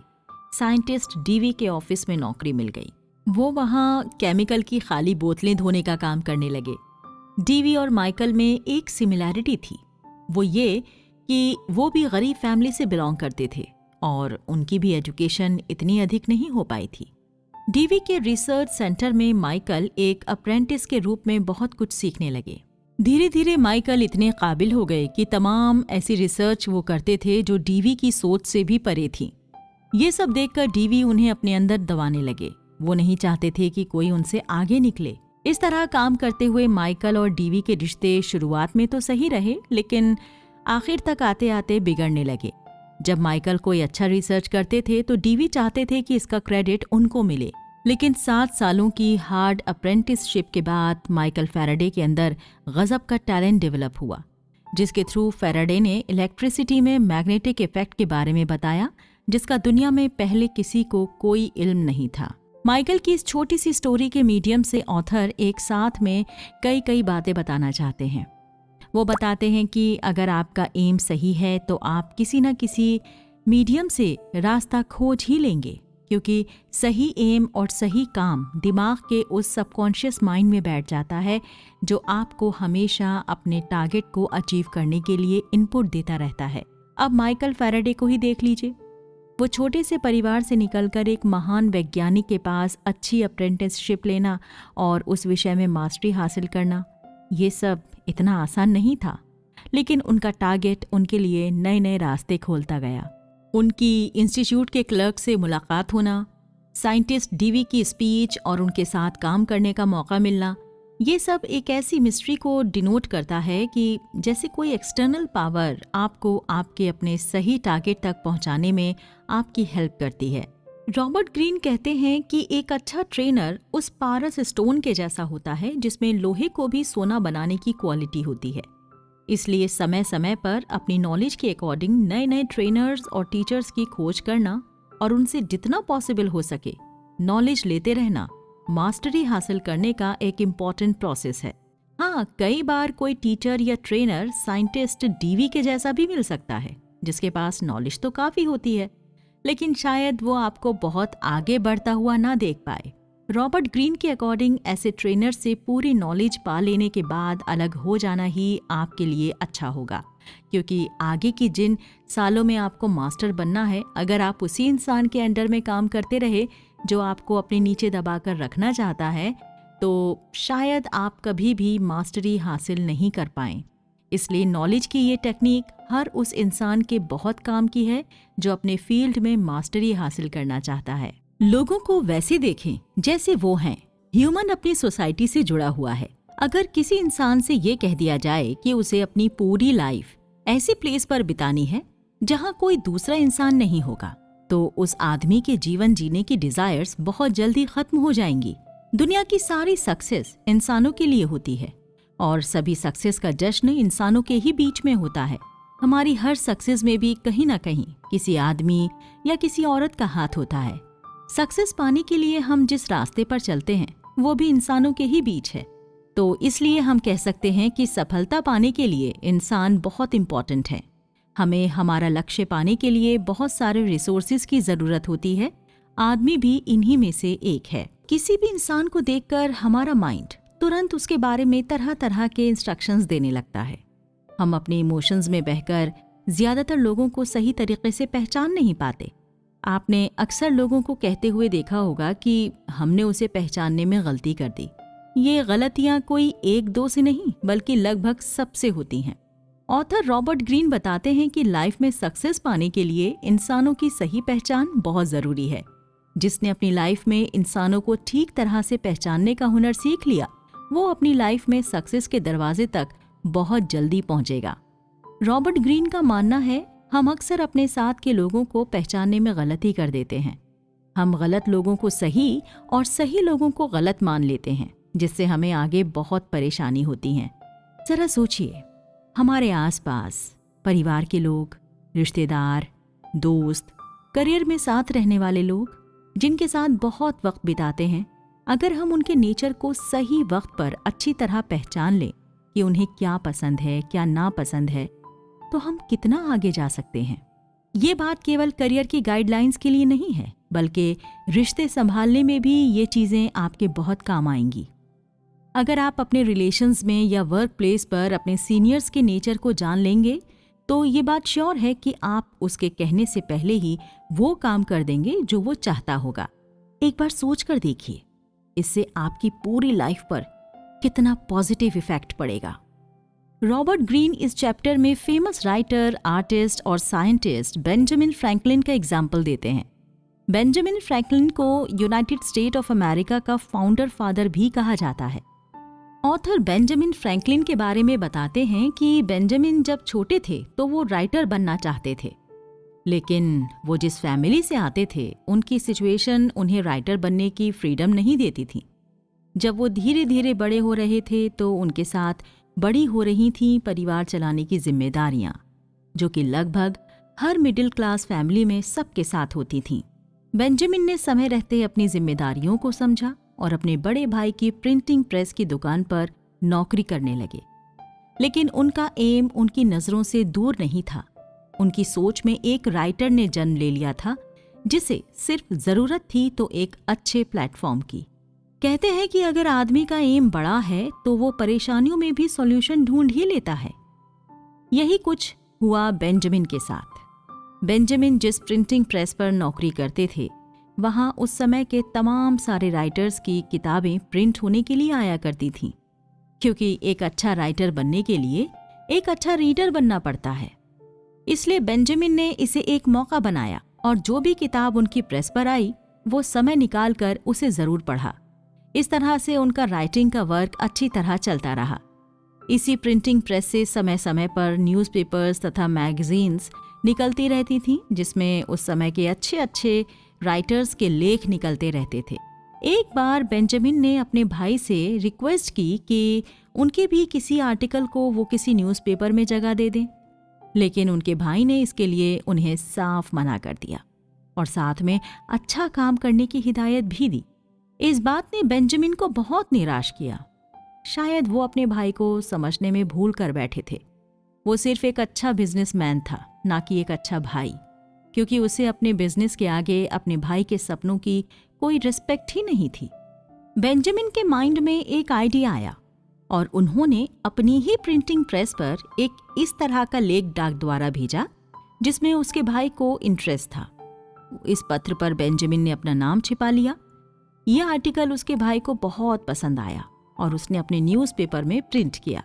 साइंटिस्ट डीवी के ऑफिस में नौकरी मिल गई। वो वहाँ केमिकल की खाली बोतलें धोने का काम करने लगे। डीवी और माइकल में एक सिमिलैरिटी थी, वो ये कि वो भी गरीब फैमिली से बिलोंग करते थे और उनकी भी एजुकेशन इतनी अधिक नहीं हो पाई थी। डीवी के रिसर्च सेंटर में माइकल एक अप्रेंटिस के रूप में बहुत कुछ सीखने लगे। धीरे धीरे माइकल इतने काबिल हो गए कि तमाम ऐसी रिसर्च वो करते थे जो डीवी की सोच से भी परे थी। ये सब देखकर डीवी उन्हें अपने अंदर दबाने लगे। वो नहीं चाहते थे कि कोई उनसे आगे निकले। इस तरह काम करते हुए माइकल और डीवी के रिश्ते शुरुआत में तो सही रहे, लेकिन आखिर तक आते आते बिगड़ने लगे। जब माइकल कोई अच्छा रिसर्च करते थे तो डीवी चाहते थे कि इसका क्रेडिट उनको मिले, लेकिन 7 सालों की हार्ड अप्रेंटिसशिप के बाद माइकल फैराडे के अंदर गजब का टैलेंट डेवलप हुआ, जिसके थ्रू फैराडे ने इलेक्ट्रिसिटी में मैग्नेटिक इफेक्ट के बारे में बताया, जिसका दुनिया में पहले किसी को कोई इल्म नहीं था। माइकल की इस छोटी सी स्टोरी के मीडियम से ऑथर एक साथ में कई बातें बताना चाहते हैं। वो बताते हैं कि अगर आपका एम सही है तो आप किसी न किसी मीडियम से रास्ता खोज ही लेंगे, क्योंकि सही एम और सही काम दिमाग के उस सबकॉन्शियस माइंड में बैठ जाता है जो आपको हमेशा अपने टारगेट को अचीव करने के लिए इनपुट देता रहता है। अब माइकल फैराडे को ही देख लीजिए। वो छोटे से परिवार से निकलकर एक महान वैज्ञानिक के पास अच्छी अप्रेंटिसशिप लेना और उस विषय में मास्टरी हासिल करना, ये सब इतना आसान नहीं था, लेकिन उनका टारगेट उनके लिए नए नए रास्ते खोलता गया। उनकी इंस्टीट्यूट के क्लर्क से मुलाकात होना, साइंटिस्ट डीवी की स्पीच और उनके साथ काम करने का मौका मिलना, ये सब एक ऐसी मिस्ट्री को डिनोट करता है कि जैसे कोई एक्सटर्नल पावर आपको आपके अपने सही टारगेट तक पहुंचाने में आपकी हेल्प करती है। रॉबर्ट ग्रीन कहते हैं कि एक अच्छा ट्रेनर उस पारस स्टोन के जैसा होता है जिसमें लोहे को भी सोना बनाने की क्वालिटी होती है। इसलिए समय समय पर अपनी नॉलेज के अकॉर्डिंग नए नए ट्रेनर्स और टीचर्स की खोज करना और उनसे जितना पॉसिबल हो सके नॉलेज लेते रहना मास्टरी हासिल करने का एक इम्पॉर्टेंट प्रोसेस है। हाँ, कई बार कोई टीचर या ट्रेनर साइंटिस्ट डीवी के जैसा भी मिल सकता है, जिसके पास नॉलेज तो काफ़ी होती है, लेकिन शायद वो आपको बहुत आगे बढ़ता हुआ ना देख पाए। रॉबर्ट ग्रीन के अकॉर्डिंग ऐसे ट्रेनर से पूरी नॉलेज पा लेने के बाद अलग हो जाना ही आपके लिए अच्छा होगा, क्योंकि आगे की जिन सालों में आपको मास्टर बनना है, अगर आप उसी इंसान के अंडर में काम करते रहे जो आपको अपने नीचे दबाकर रखना चाहता है, तो शायद आप कभी भी मास्टरी हासिल नहीं कर पाएं। इसलिए नॉलेज की ये टेक्निक हर उस इंसान के बहुत काम की है जो अपने फील्ड में मास्टरी हासिल करना चाहता है। लोगों को वैसे देखें जैसे वो हैं। ह्यूमन अपनी सोसाइटी से जुड़ा हुआ है। अगर किसी इंसान से ये कह दिया जाए कि उसे अपनी पूरी लाइफ ऐसी प्लेस पर बितानी है जहाँ कोई दूसरा इंसान नहीं होगा, तो उस आदमी के जीवन जीने की डिजायर्स बहुत जल्दी खत्म हो जाएंगी। दुनिया की सारी सक्सेस इंसानों के लिए होती है और सभी सक्सेस का जश्न इंसानों के ही बीच में होता है। हमारी हर सक्सेस में भी कहीं ना कहीं किसी आदमी या किसी औरत का हाथ होता है। सक्सेस पाने के लिए हम जिस रास्ते पर चलते हैं वो भी इंसानों के ही बीच है। तो इसलिए हम कह सकते हैं कि सफलता पाने के लिए इंसान बहुत इम्पोर्टेंट है। हमें हमारा लक्ष्य पाने के लिए बहुत सारे रिसोर्सेज की जरूरत होती है। आदमी भी इन्हीं में से एक है। किसी भी इंसान को देखकर हमारा माइंड तुरंत उसके बारे में तरह तरह के इंस्ट्रक्शंस देने लगता है। हम अपने इमोशंस में बहकर ज्यादातर लोगों को सही तरीके से पहचान नहीं पाते। आपने अक्सर लोगों को कहते हुए देखा होगा कि हमने उसे पहचानने में गलती कर दी। ये गलतियां कोई एक दो से नहीं बल्कि लगभग सबसे होती हैं। ऑथर रॉबर्ट ग्रीन बताते हैं कि लाइफ में सक्सेस पाने के लिए इंसानों की सही पहचान बहुत जरूरी है। जिसने अपनी लाइफ में इंसानों को ठीक तरह से पहचानने का हुनर सीख लिया, वो अपनी लाइफ में सक्सेस के दरवाजे तक बहुत जल्दी पहुंचेगा। रॉबर्ट ग्रीन का मानना है, हम अक्सर अपने साथ के लोगों को पहचानने में गलती कर देते हैं। हम गलत लोगों को सही और सही लोगों को गलत मान लेते हैं, जिससे हमें आगे बहुत परेशानी होती है। जरा सोचिए, हमारे आसपास परिवार के लोग, रिश्तेदार, दोस्त, करियर में साथ रहने वाले लोग, जिनके साथ बहुत वक्त बिताते हैं, अगर हम उनके नेचर को सही वक्त पर अच्छी तरह पहचान लें कि उन्हें क्या पसंद है, क्या नापसंद है, तो हम कितना आगे जा सकते हैं। ये बात केवल करियर की गाइडलाइंस के लिए नहीं है, बल्कि रिश्ते संभालने में भी ये चीज़ें आपके बहुत काम आएंगी। अगर आप अपने रिलेशंस में या वर्क प्लेस पर अपने सीनियर्स के नेचर को जान लेंगे, तो ये बात श्योर है कि आप उसके कहने से पहले ही वो काम कर देंगे जो वो चाहता होगा। एक बार सोच कर देखिए, इससे आपकी पूरी लाइफ पर कितना पॉजिटिव इफेक्ट पड़ेगा। रॉबर्ट ग्रीन इस चैप्टर में फेमस राइटर, आर्टिस्ट और साइंटिस्ट बेंजामिन फ्रैंकलिन का एग्जाम्पल देते हैं। बेंजामिन फ्रैंकलिन को यूनाइटेड स्टेट ऑफ अमेरिका का फाउंडर फादर भी कहा जाता है। ऑथर बेंजामिन फ्रैंकलिन के बारे में बताते हैं कि बेंजामिन जब छोटे थे तो वो राइटर बनना चाहते थे, लेकिन वो जिस फैमिली से आते थे उनकी सिचुएशन उन्हें राइटर बनने की फ्रीडम नहीं देती थी। जब वो धीरे धीरे बड़े हो रहे थे तो उनके साथ बड़ी हो रही थीं परिवार चलाने की जिम्मेदारियां, जो कि लगभग हर मिडिल क्लास फैमिली में सबके साथ होती थीं। बेंजामिन ने समय रहते अपनी जिम्मेदारियों को समझा और अपने बड़े भाई की प्रिंटिंग प्रेस की दुकान पर नौकरी करने लगे। लेकिन उनका एम उनकी नज़रों से दूर नहीं था। उनकी सोच में एक राइटर ने जन्म ले लिया था, जिसे सिर्फ ज़रूरत थी तो एक अच्छे प्लेटफॉर्म की। कहते हैं कि अगर आदमी का एम बड़ा है तो वो परेशानियों में भी सॉल्यूशन ढूंढ ही लेता है। यही कुछ हुआ बेंजामिन के साथ। बेंजामिन जिस प्रिंटिंग प्रेस पर नौकरी करते थे, वहाँ उस समय के तमाम सारे राइटर्स की किताबें प्रिंट होने के लिए आया करती थीं, क्योंकि एक अच्छा राइटर बनने के लिए एक अच्छा रीडर बनना पड़ता है। इसलिए बेंजामिन ने इसे एक मौका बनाया और जो भी किताब उनकी प्रेस पर आई वो समय निकाल कर उसे ज़रूर पढ़ा। इस तरह से उनका राइटिंग का वर्क अच्छी तरह चलता रहा। इसी प्रिंटिंग प्रेस से समय समय पर न्यूज़पेपर्स तथा मैगजीन्स निकलती रहती थीं, जिसमें उस समय के अच्छे अच्छे राइटर्स के लेख निकलते रहते थे। एक बार बेंजामिन ने अपने भाई से रिक्वेस्ट की कि उनके भी किसी आर्टिकल को वो किसी न्यूज़पेपर में जगह दे दें, लेकिन उनके भाई ने इसके लिए उन्हें साफ मना कर दिया और साथ में अच्छा काम करने की हिदायत भी दी। इस बात ने बेंजामिन को बहुत निराश किया। शायद वो अपने भाई को समझने में भूल कर बैठे थे। वो सिर्फ एक अच्छा बिजनेसमैन था, ना कि एक अच्छा भाई, क्योंकि उसे अपने बिजनेस के आगे अपने भाई के सपनों की कोई रिस्पेक्ट ही नहीं थी। बेंजामिन के माइंड में एक आइडिया आया और उन्होंने अपनी ही प्रिंटिंग प्रेस पर एक इस तरह का लेख डाक द्वारा भेजा जिसमें उसके भाई को इंटरेस्ट था। इस पत्र पर बेंजामिन ने अपना नाम छिपा लिया। यह आर्टिकल उसके भाई को बहुत पसंद आया और उसने अपने न्यूज़पेपर में प्रिंट किया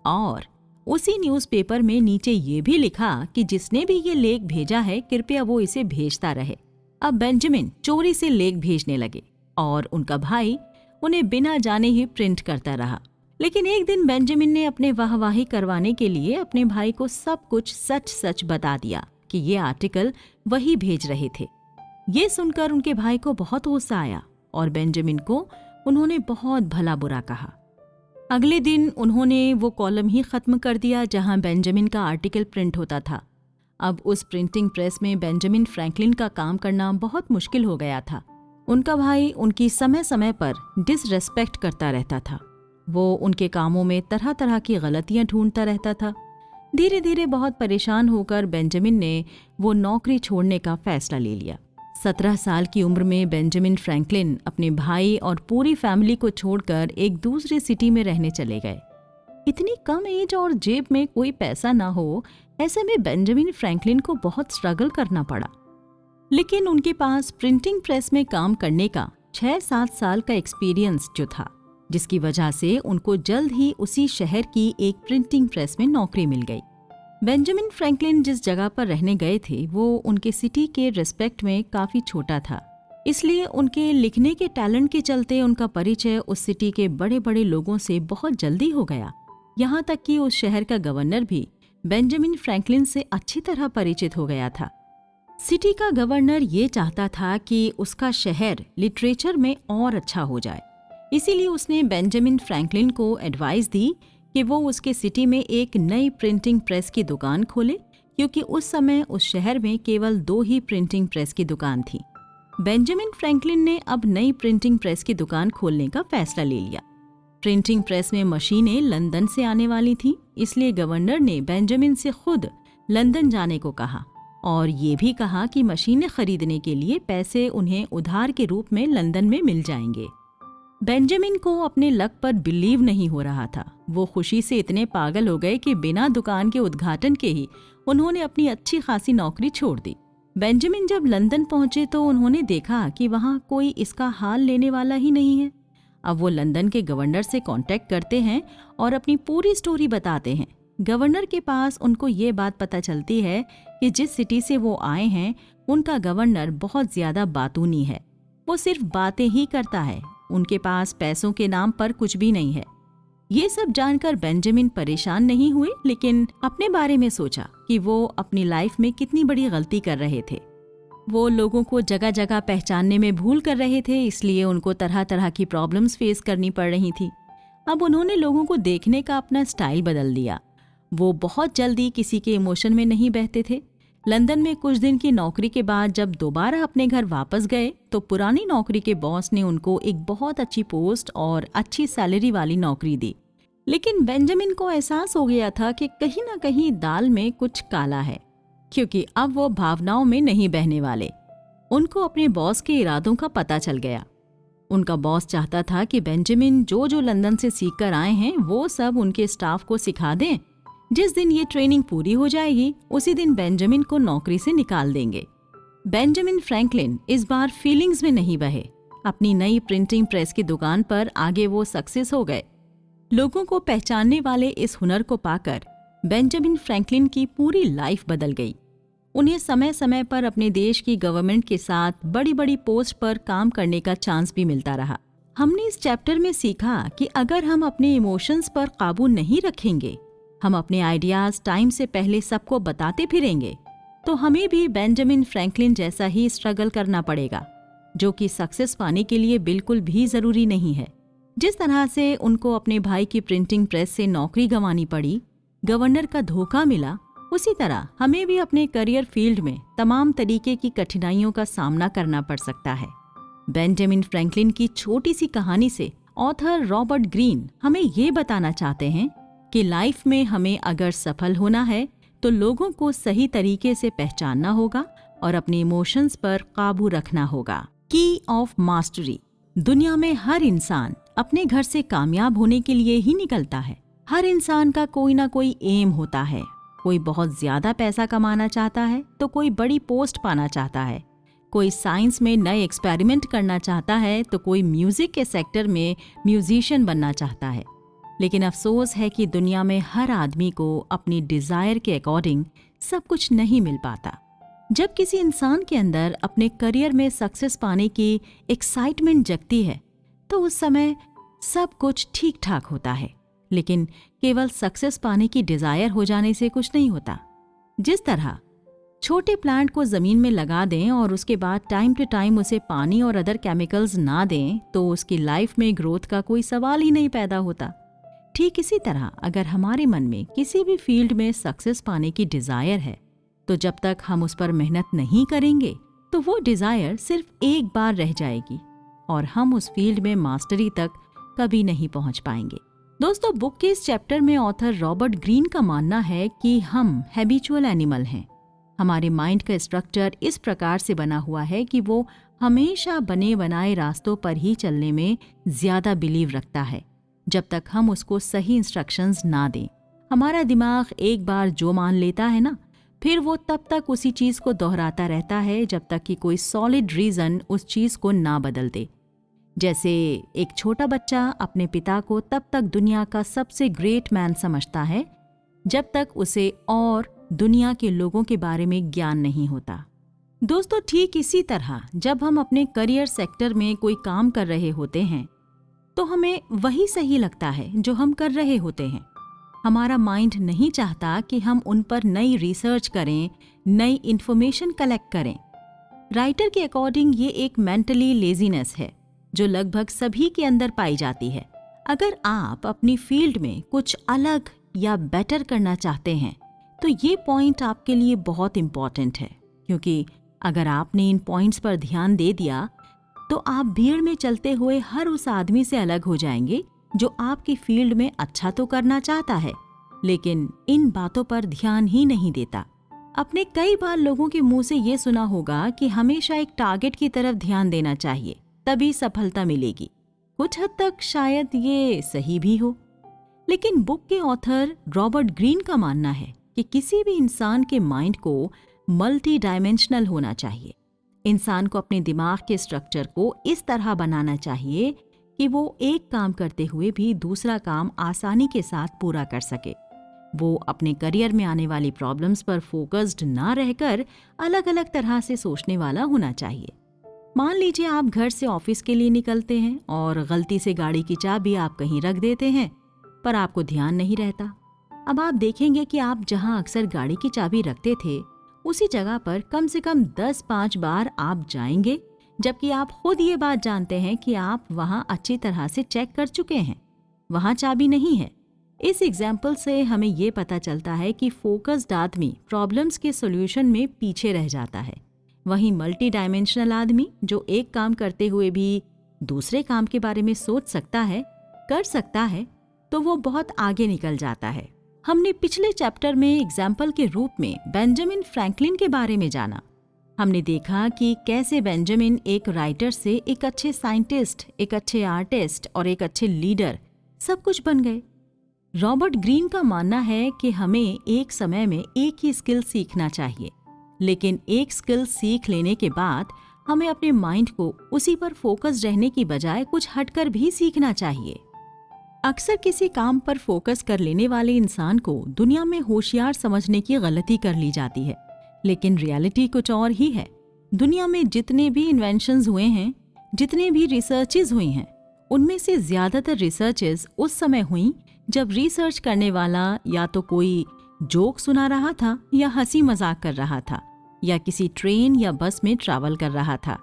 और उसी न्यूज़पेपर में नीचे ये भी लिखा कि जिसने भी ये लेख भेजा है कृपया वो इसे भेजता रहे। अब बेंजामिन चोरी से लेख भेजने लगे और उनका भाई उन्हें बिना जाने ही प्रिंट करता रहा। लेकिन एक दिन बेंजामिन ने अपने वाहवाही करवाने के लिए अपने भाई को सब कुछ सच सच बता दिया कि ये आर्टिकल वही भेज रहे थे। ये सुनकर उनके भाई को बहुत गुस्सा आया और बेंजामिन को उन्होंने बहुत भला बुरा कहा। अगले दिन उन्होंने वो कॉलम ही खत्म कर दिया जहां बेंजामिन का आर्टिकल प्रिंट होता था। अब उस प्रिंटिंग प्रेस में बेंजामिन फ्रैंकलिन का काम करना बहुत मुश्किल हो गया था। उनका भाई उनकी समय समय पर डिसरेस्पेक्ट करता रहता था। वो उनके कामों में तरह तरह की गलतियां ढूंढता रहता था। धीरे धीरे बहुत परेशान होकर बेंजामिन ने वो नौकरी छोड़ने का फैसला ले लिया। 17 साल की उम्र में बेंजामिन फ्रैंकलिन अपने भाई और पूरी फैमिली को छोड़कर एक दूसरे सिटी में रहने चले गए। इतनी कम एज और जेब में कोई पैसा ना हो, ऐसे में बेंजामिन फ्रैंकलिन को बहुत स्ट्रगल करना पड़ा। लेकिन उनके पास प्रिंटिंग प्रेस में काम करने का 6-7 साल का एक्सपीरियंस जो था, जिसकी वजह से उनको जल्द ही उसी शहर की एक प्रिंटिंग प्रेस में नौकरी मिल गई। बेंजामिन फ्रैंकलिन जिस जगह पर रहने गए थे वो उनके सिटी के रिस्पेक्ट में काफ़ी छोटा था, इसलिए उनके लिखने के टैलेंट के चलते उनका परिचय उस सिटी के बड़े बड़े लोगों से बहुत जल्दी हो गया। यहाँ तक कि उस शहर का गवर्नर भी बेंजामिन फ्रैंकलिन से अच्छी तरह परिचित हो गया था। सिटी का गवर्नर ये चाहता था कि उसका शहर लिटरेचर में और अच्छा हो जाए, इसीलिए उसने बेंजामिन फ्रैंकलिन को एडवाइस दी कि वो उसके सिटी में एक नई प्रिंटिंग प्रेस की दुकान खोले, क्योंकि उस समय उस शहर में केवल 2 ही प्रिंटिंग प्रेस की दुकान थी। बेंजामिन फ्रैंकलिन ने अब नई प्रिंटिंग प्रेस की दुकान खोलने का फैसला ले लिया। प्रिंटिंग प्रेस में मशीनें लंदन से आने वाली थीं, इसलिए गवर्नर ने बेंजामिन से खुद लंदन जाने को कहा और ये भी कहा कि मशीनें खरीदने के लिए पैसे उन्हें उधार के रूप में लंदन में मिल जाएंगे। बेंजामिन को अपने लक पर बिलीव नहीं हो रहा था। वो खुशी से इतने पागल हो गए कि बिना दुकान के उद्घाटन के ही उन्होंने अपनी अच्छी खासी नौकरी छोड़ दी। बेंजामिन जब लंदन पहुंचे तो उन्होंने देखा कि वहां कोई इसका हाल लेने वाला ही नहीं है। अब वो लंदन के गवर्नर से कांटेक्ट करते हैं और अपनी पूरी स्टोरी बताते हैं। गवर्नर के पास उनको ये बात पता चलती है कि जिस सिटी से वो आए हैं उनका गवर्नर बहुत ज्यादा बातूनी है। वो सिर्फ बातें ही करता है, उनके पास पैसों के नाम पर कुछ भी नहीं है। ये सब जानकर बेंजामिन परेशान नहीं हुए, लेकिन अपने बारे में सोचा कि वो अपनी लाइफ में कितनी बड़ी गलती कर रहे थे। वो लोगों को जगह जगह पहचानने में भूल कर रहे थे, इसलिए उनको तरह तरह की प्रॉब्लम्स फेस करनी पड़ रही थी। अब उन्होंने लोगों को देखने का अपना स्टाइल बदल दिया। वो बहुत जल्दी किसी के इमोशन में नहीं बहते थे। लंदन में कुछ दिन की नौकरी के बाद जब दोबारा अपने घर वापस गए तो पुरानी नौकरी के बॉस ने उनको एक बहुत अच्छी पोस्ट और अच्छी सैलरी वाली नौकरी दी। लेकिन बेंजामिन को एहसास हो गया था कि कहीं ना कहीं दाल में कुछ काला है, क्योंकि अब वो भावनाओं में नहीं बहने वाले। उनको अपने बॉस के इरादों का पता चल गया। उनका बॉस चाहता था कि बेंजामिन जो लंदन से सीख कर आए हैं वो सब उनके स्टाफ को सिखा दें। जिस दिन ये ट्रेनिंग पूरी हो जाएगी उसी दिन बेंजामिन को नौकरी से निकाल देंगे। बेंजामिन फ्रैंकलिन इस बार फीलिंग्स में नहीं बहे। अपनी नई प्रिंटिंग प्रेस की दुकान पर आगे वो सक्सेस हो गए। लोगों को पहचानने वाले इस हुनर को पाकर बेंजामिन फ्रैंकलिन की पूरी लाइफ बदल गई। उन्हें समय समय पर अपने देश की गवर्नमेंट के साथ बड़ी बड़ी पोस्ट पर काम करने का चांस भी मिलता रहा। हमने इस चैप्टर में सीखा कि अगर हम अपने इमोशंस पर काबू नहीं रखेंगे, हम अपने आइडियाज टाइम से पहले सबको बताते फिरेंगे, तो हमें भी बेंजामिन फ्रैंकलिन जैसा ही स्ट्रगल करना पड़ेगा, जो कि सक्सेस पाने के लिए बिल्कुल भी जरूरी नहीं है। जिस तरह से उनको अपने भाई की प्रिंटिंग प्रेस से नौकरी गंवानी पड़ी, गवर्नर का धोखा मिला, उसी तरह हमें भी अपने करियर फील्ड में तमाम तरीके की कठिनाइयों का सामना करना पड़ सकता है। बेंजामिन फ्रैंकलिन की छोटी सी कहानी से ऑथर रॉबर्ट ग्रीन हमें ये बताना चाहते हैं कि लाइफ में हमें अगर सफल होना है तो लोगों को सही तरीके से पहचानना होगा और अपने इमोशंस पर काबू रखना होगा। की ऑफ मास्टरी। दुनिया में हर इंसान अपने घर से कामयाब होने के लिए ही निकलता है। हर इंसान का कोई ना कोई एम होता है। कोई बहुत ज्यादा पैसा कमाना चाहता है तो कोई बड़ी पोस्ट पाना चाहता है, कोई साइंस में नए एक्सपेरिमेंट करना चाहता है तो कोई म्यूजिक के सेक्टर में म्यूजिशियन बनना चाहता है। लेकिन अफसोस है कि दुनिया में हर आदमी को अपनी डिजायर के अकॉर्डिंग सब कुछ नहीं मिल पाता। जब किसी इंसान के अंदर अपने करियर में सक्सेस पाने की एक्साइटमेंट जगती है तो उस समय सब कुछ ठीक ठाक होता है, लेकिन केवल सक्सेस पाने की डिजायर हो जाने से कुछ नहीं होता। जिस तरह छोटे प्लांट को जमीन में लगा दें और उसके बाद टाइम टू टाइम उसे पानी और अदर केमिकल्स ना दें तो उसकी लाइफ में ग्रोथ का कोई सवाल ही नहीं पैदा होता। ठीक इसी तरह अगर हमारे मन में किसी भी फील्ड में सक्सेस पाने की डिजायर है तो जब तक हम उस पर मेहनत नहीं करेंगे तो वो डिजायर सिर्फ एक बार रह जाएगी और हम उस फील्ड में मास्टरी तक कभी नहीं पहुंच पाएंगे। दोस्तों, बुक के इस चैप्टर में ऑथर रॉबर्ट ग्रीन का मानना है कि हम हैबिचुअल एनिमल हैं। हमारे माइंड का स्ट्रक्चर इस प्रकार से बना हुआ है कि वो हमेशा बने बनाए रास्तों पर ही चलने में ज्यादा बिलीव रखता है जब तक हम उसको सही इंस्ट्रक्शंस ना दें। हमारा दिमाग एक बार जो मान लेता है ना, फिर वो तब तक उसी चीज को दोहराता रहता है जब तक कि कोई सॉलिड रीजन उस चीज को ना बदल दे। जैसे एक छोटा बच्चा अपने पिता को तब तक दुनिया का सबसे ग्रेट मैन समझता है जब तक उसे और दुनिया के लोगों के बारे में ज्ञान नहीं होता। दोस्तों, ठीक इसी तरह जब हम अपने करियर सेक्टर में कोई काम कर रहे होते हैं तो हमें वही सही लगता है जो हम कर रहे होते हैं। हमारा माइंड नहीं चाहता कि हम उन पर नई रिसर्च करें, नई इंफॉर्मेशन कलेक्ट करें। राइटर के अकॉर्डिंग ये एक मेंटली लेजीनेस है जो लगभग सभी के अंदर पाई जाती है। अगर आप अपनी फील्ड में कुछ अलग या बेटर करना चाहते हैं तो ये पॉइंट आपके लिए बहुत इम्पॉर्टेंट है, क्योंकि अगर आपने इन पॉइंट्स पर ध्यान दे दिया तो आप भीड़ में चलते हुए हर उस आदमी से अलग हो जाएंगे जो आपकी फील्ड में अच्छा तो करना चाहता है लेकिन इन बातों पर ध्यान ही नहीं देता। आपने कई बार लोगों के मुंह से ये सुना होगा कि हमेशा एक टारगेट की तरफ ध्यान देना चाहिए, तभी सफलता मिलेगी। कुछ हद तक शायद ये सही भी हो, लेकिन बुक के ऑथर रॉबर्ट ग्रीन का मानना है कि किसी भी इंसान के माइंड को मल्टी डायमेंशनल होना चाहिए। इंसान को अपने दिमाग के स्ट्रक्चर को इस तरह बनाना चाहिए कि वो एक काम करते हुए भी दूसरा काम आसानी के साथ पूरा कर सके। वो अपने करियर में आने वाली प्रॉब्लम्स पर फोकस्ड ना रहकर अलग अलग तरह से सोचने वाला होना चाहिए। मान लीजिए आप घर से ऑफिस के लिए निकलते हैं और गलती से गाड़ी की चाबी आप कहीं रख देते हैं, पर आपको ध्यान नहीं रहता। अब आप देखेंगे कि आप जहां अक्सर गाड़ी की चाबी रखते थे उसी जगह पर कम से कम 10-5 बार आप जाएंगे, जबकि आप खुद ये बात जानते हैं कि आप वहां अच्छी तरह से चेक कर चुके हैं, वहां चाबी नहीं है। इस एग्जाम्पल से हमें ये पता चलता है कि फोकस्ड आदमी प्रॉब्लम्स के सॉल्यूशन में पीछे रह जाता है, वहीं मल्टी डायमेंशनल आदमी जो एक काम करते हुए भी दूसरे काम के बारे में सोच सकता है, कर सकता है, तो वो बहुत आगे निकल जाता है। हमने पिछले चैप्टर में एग्जाम्पल के रूप में बेंजामिन फ्रैंकलिन के बारे में जाना। हमने देखा कि कैसे बेंजामिन एक राइटर से एक अच्छे साइंटिस्ट, एक अच्छे आर्टिस्ट और एक अच्छे लीडर सब कुछ बन गए। रॉबर्ट ग्रीन का मानना है कि हमें एक समय में एक ही स्किल सीखना चाहिए, लेकिन एक स्किल सीख लेने के बाद हमें अपने माइंड को उसी पर फोकस रहने की बजाय कुछ हटकर भी सीखना चाहिए। अक्सर किसी काम पर फोकस कर लेने वाले इंसान को दुनिया में होशियार समझने की गलती कर ली जाती है, लेकिन रियलिटी कुछ और ही है। दुनिया में जितने भी इन्वेंशंस हुए हैं, जितने भी रिसर्चेस हुई हैं, उनमें से ज्यादातर रिसर्चेस उस समय हुई जब रिसर्च करने वाला या तो कोई जोक सुना रहा था या हंसी मजाक कर रहा था या किसी ट्रेन या बस में ट्रैवल कर रहा था।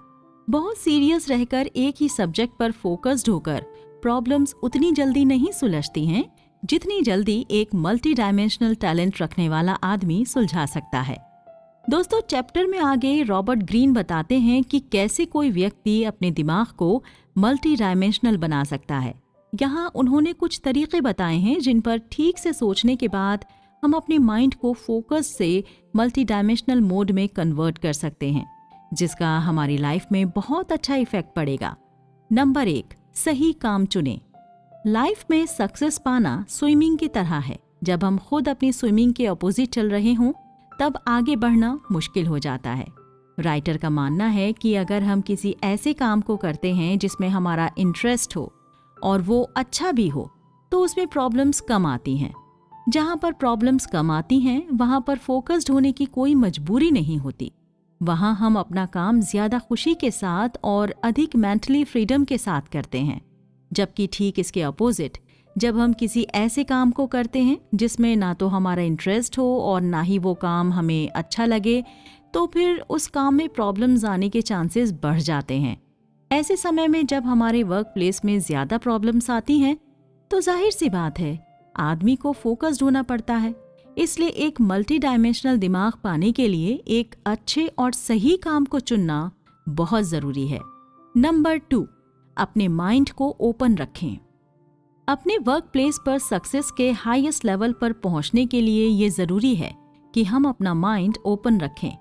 बहुत सीरियस रहकर एक ही सब्जेक्ट पर फोकस्ड होकर प्रॉब्लम्स उतनी जल्दी नहीं सुलझती हैं जितनी जल्दी एक मल्टी डायमेंशनल टैलेंट रखने वाला आदमी सुलझा सकता है। दोस्तों, चैप्टर में आगे रॉबर्ट ग्रीन बताते हैं कि कैसे कोई व्यक्ति अपने दिमाग को मल्टी डायमेंशनल बना सकता है। यहाँ उन्होंने कुछ तरीके बताए हैं जिन पर ठीक से सोचने के बाद हम अपने माइंड को फोकस से मल्टी डायमेंशनल मोड में कन्वर्ट कर सकते हैं, जिसका हमारी लाइफ में बहुत अच्छा इफेक्ट पड़ेगा। नंबर 1, सही काम चुनें। लाइफ में सक्सेस पाना स्विमिंग की तरह है। जब हम खुद अपनी स्विमिंग के अपोजिट चल रहे हों तब आगे बढ़ना मुश्किल हो जाता है। राइटर का मानना है कि अगर हम किसी ऐसे काम को करते हैं जिसमें हमारा इंटरेस्ट हो और वो अच्छा भी हो तो उसमें प्रॉब्लम्स कम आती हैं। जहाँ पर प्रॉब्लम्स कम आती हैं वहाँ पर फोकस्ड होने की कोई मजबूरी नहीं होती। वहाँ हम अपना काम ज्यादा खुशी के साथ और अधिक मेंटली फ्रीडम के साथ करते हैं। जबकि ठीक इसके अपोजिट, जब हम किसी ऐसे काम को करते हैं जिसमें ना तो हमारा इंटरेस्ट हो और ना ही वो काम हमें अच्छा लगे, तो फिर उस काम में प्रॉब्लम्स आने के चांसेस बढ़ जाते हैं। ऐसे समय में जब हमारे वर्क प्लेस में ज्यादा प्रॉब्लम्स आती हैं तो जाहिर सी बात है आदमी को फोकस्ड होना पड़ता है। इसलिए एक मल्टी डायमेंशनल दिमाग पाने के लिए एक अच्छे और सही काम को चुनना बहुत जरूरी है। नंबर 2, अपने माइंड को ओपन रखें। अपने वर्क प्लेस पर सक्सेस के हाईएस्ट लेवल पर पहुंचने के लिए ये जरूरी है कि हम अपना माइंड ओपन रखें।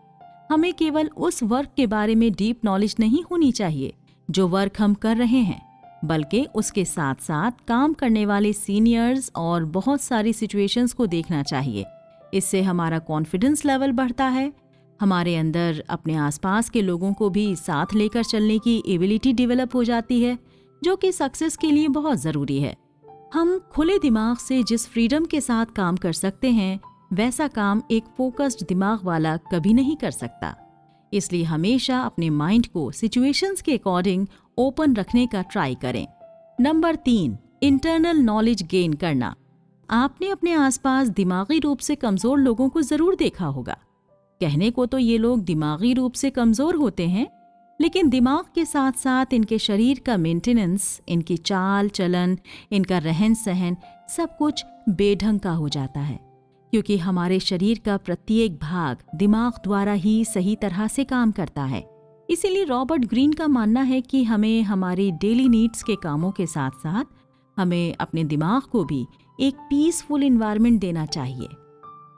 हमें केवल उस वर्क के बारे में डीप नॉलेज नहीं होनी चाहिए जो वर्क हम कर रहे हैं, बल्कि उसके साथ साथ काम करने वाले सीनियर्स और बहुत सारी सिचुएशंस को देखना चाहिए। इससे हमारा कॉन्फिडेंस लेवल बढ़ता है, हमारे अंदर अपने आसपास के लोगों को भी साथ लेकर चलने की एबिलिटी डेवलप हो जाती है, जो कि सक्सेस के लिए बहुत ज़रूरी है। हम खुले दिमाग से जिस फ्रीडम के साथ काम कर सकते हैं वैसा काम एक फोकस्ड दिमाग वाला कभी नहीं कर सकता। इसलिए हमेशा अपने माइंड को सिचुएशंस के अकॉर्डिंग ओपन रखने का ट्राई करें। नंबर 3, इंटरनल नॉलेज गेन करना। आपने अपने आसपास दिमागी रूप से कमजोर लोगों को जरूर देखा होगा। कहने को तो ये लोग दिमागी रूप से कमजोर होते हैं, लेकिन दिमाग के साथ साथ इनके शरीर का मेंटेनेंस, इनकी चाल चलन, इनका रहन सहन सब कुछ बेढंग का हो जाता है, क्योंकि हमारे शरीर का प्रत्येक भाग दिमाग द्वारा ही सही तरह से काम करता है। इसीलिए रॉबर्ट ग्रीन का मानना है कि हमें हमारी डेली नीड्स के कामों के साथ साथ हमें अपने दिमाग को भी एक पीसफुल एनवायरनमेंट देना चाहिए,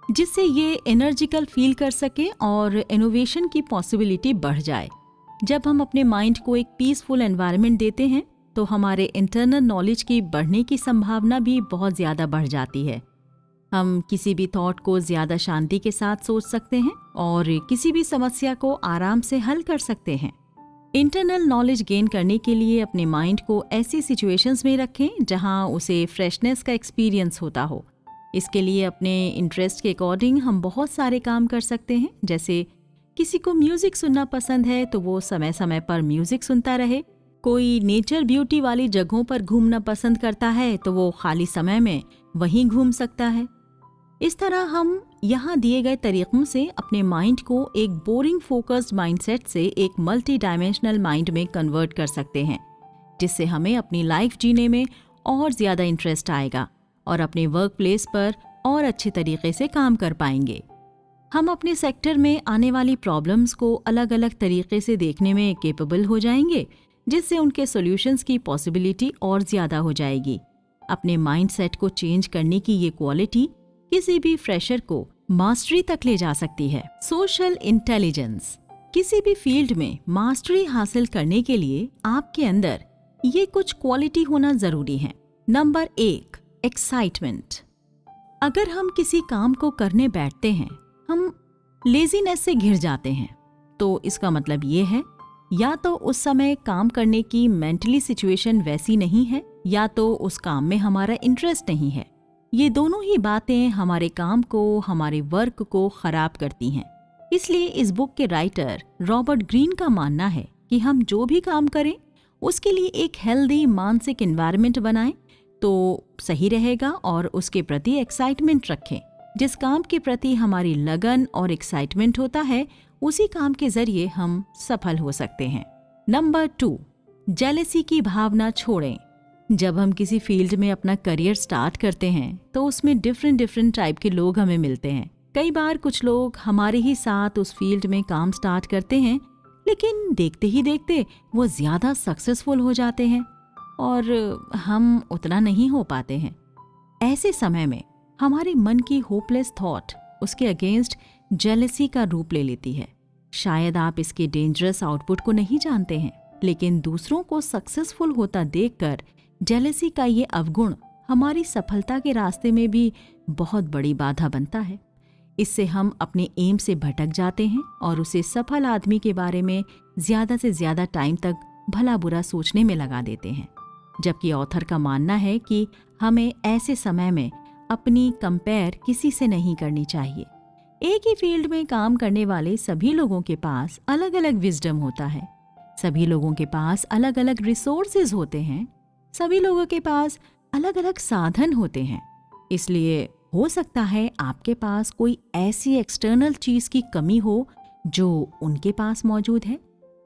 जिससे ये एनर्जिकल फील कर सके और इनोवेशन की पॉसिबिलिटी बढ़ जाए। जब हम अपने माइंड को एक पीसफुल एनवायरनमेंट देते हैं तो हमारे इंटरनल नॉलेज की बढ़ने की संभावना भी बहुत ज़्यादा बढ़ जाती है। हम किसी भी थॉट को ज़्यादा शांति के साथ सोच सकते हैं और किसी भी समस्या को आराम से हल कर सकते हैं। इंटरनल नॉलेज गेन करने के लिए अपने माइंड को ऐसी सिचुएशंस में रखें जहां उसे फ्रेशनेस का एक्सपीरियंस होता हो। इसके लिए अपने इंटरेस्ट के अकॉर्डिंग हम बहुत सारे काम कर सकते हैं। जैसे किसी को म्यूज़िक सुनना पसंद है तो वो समय समय पर म्यूज़िक सुनता रहे। कोई नेचर ब्यूटी वाली जगहों पर घूमना पसंद करता है तो वो खाली समय में वहीं घूम सकता है। इस तरह हम यहाँ दिए गए तरीकों से अपने माइंड को एक बोरिंग फोकस्ड माइंडसेट से एक मल्टी डायमेंशनल माइंड में कन्वर्ट कर सकते हैं, जिससे हमें अपनी लाइफ जीने में और ज़्यादा इंटरेस्ट आएगा और अपने वर्क प्लेस पर और अच्छे तरीके से काम कर पाएंगे। हम अपने सेक्टर में आने वाली प्रॉब्लम्स को अलग अलग तरीके से देखने में केपेबल हो जाएंगे, जिससे उनके सॉल्यूशंस की पॉसिबिलिटी और ज़्यादा हो जाएगी। अपने माइंडसेट को चेंज करने की ये क्वालिटी किसी भी फ्रेशर को मास्टरी तक ले जा सकती है। Social intelligence. किसी भी फील्ड में मास्टरी हासिल करने के लिए आपके अंदर ये कुछ क्वालिटी होना जरूरी है। Number 1, excitement. अगर हम किसी काम को करने बैठते हैं, हम लेजीनेस से घिर जाते हैं, तो इसका मतलब ये है या तो उस समय काम करने की मेंटली सिचुएशन वैसी नहीं है, या तो उस काम में हमारा इंटरेस्ट नहीं है। ये दोनों ही बातें हमारे काम को, हमारे वर्क को खराब करती हैं। इसलिए इस बुक के राइटर रॉबर्ट ग्रीन का मानना है कि हम जो भी काम करें उसके लिए एक हेल्दी मानसिक एनवायरनमेंट बनाएं तो सही रहेगा, और उसके प्रति एक्साइटमेंट रखें। जिस काम के प्रति हमारी लगन और एक्साइटमेंट होता है, उसी काम के जरिए हम सफल हो सकते हैं। नंबर 2, जेलेसी की भावना छोड़ें। जब हम किसी फील्ड में अपना करियर स्टार्ट करते हैं तो उसमें डिफरेंट टाइप के लोग हमें मिलते हैं। कई बार कुछ लोग हमारे ही साथ उस फील्ड में काम स्टार्ट करते हैं, लेकिन देखते ही देखते वो ज़्यादा सक्सेसफुल हो जाते हैं और हम उतना नहीं हो पाते हैं। ऐसे समय में हमारे मन की होपलेस थॉट उसके अगेंस्ट जेलेसी का रूप ले लेती है। शायद आप इसके डेंजरस आउटपुट को नहीं जानते हैं, लेकिन दूसरों को सक्सेसफुल होता देखकर जेलेसी का ये अवगुण हमारी सफलता के रास्ते में भी बहुत बड़ी बाधा बनता है। इससे हम अपने एम से भटक जाते हैं और उसे सफल आदमी के बारे में ज़्यादा से ज़्यादा टाइम तक भला बुरा सोचने में लगा देते हैं। जबकि ऑथर का मानना है कि हमें ऐसे समय में अपनी कंपेयर किसी से नहीं करनी चाहिए। एक ही फील्ड में काम करने वाले सभी लोगों के पास अलग अलग विजडम होता है, सभी लोगों के पास अलग अलग रिसोर्सेज होते हैं, सभी लोगों के पास अलग अलग साधन होते हैं। इसलिए हो सकता है आपके पास कोई ऐसी एक्सटर्नल चीज की कमी हो जो उनके पास मौजूद है।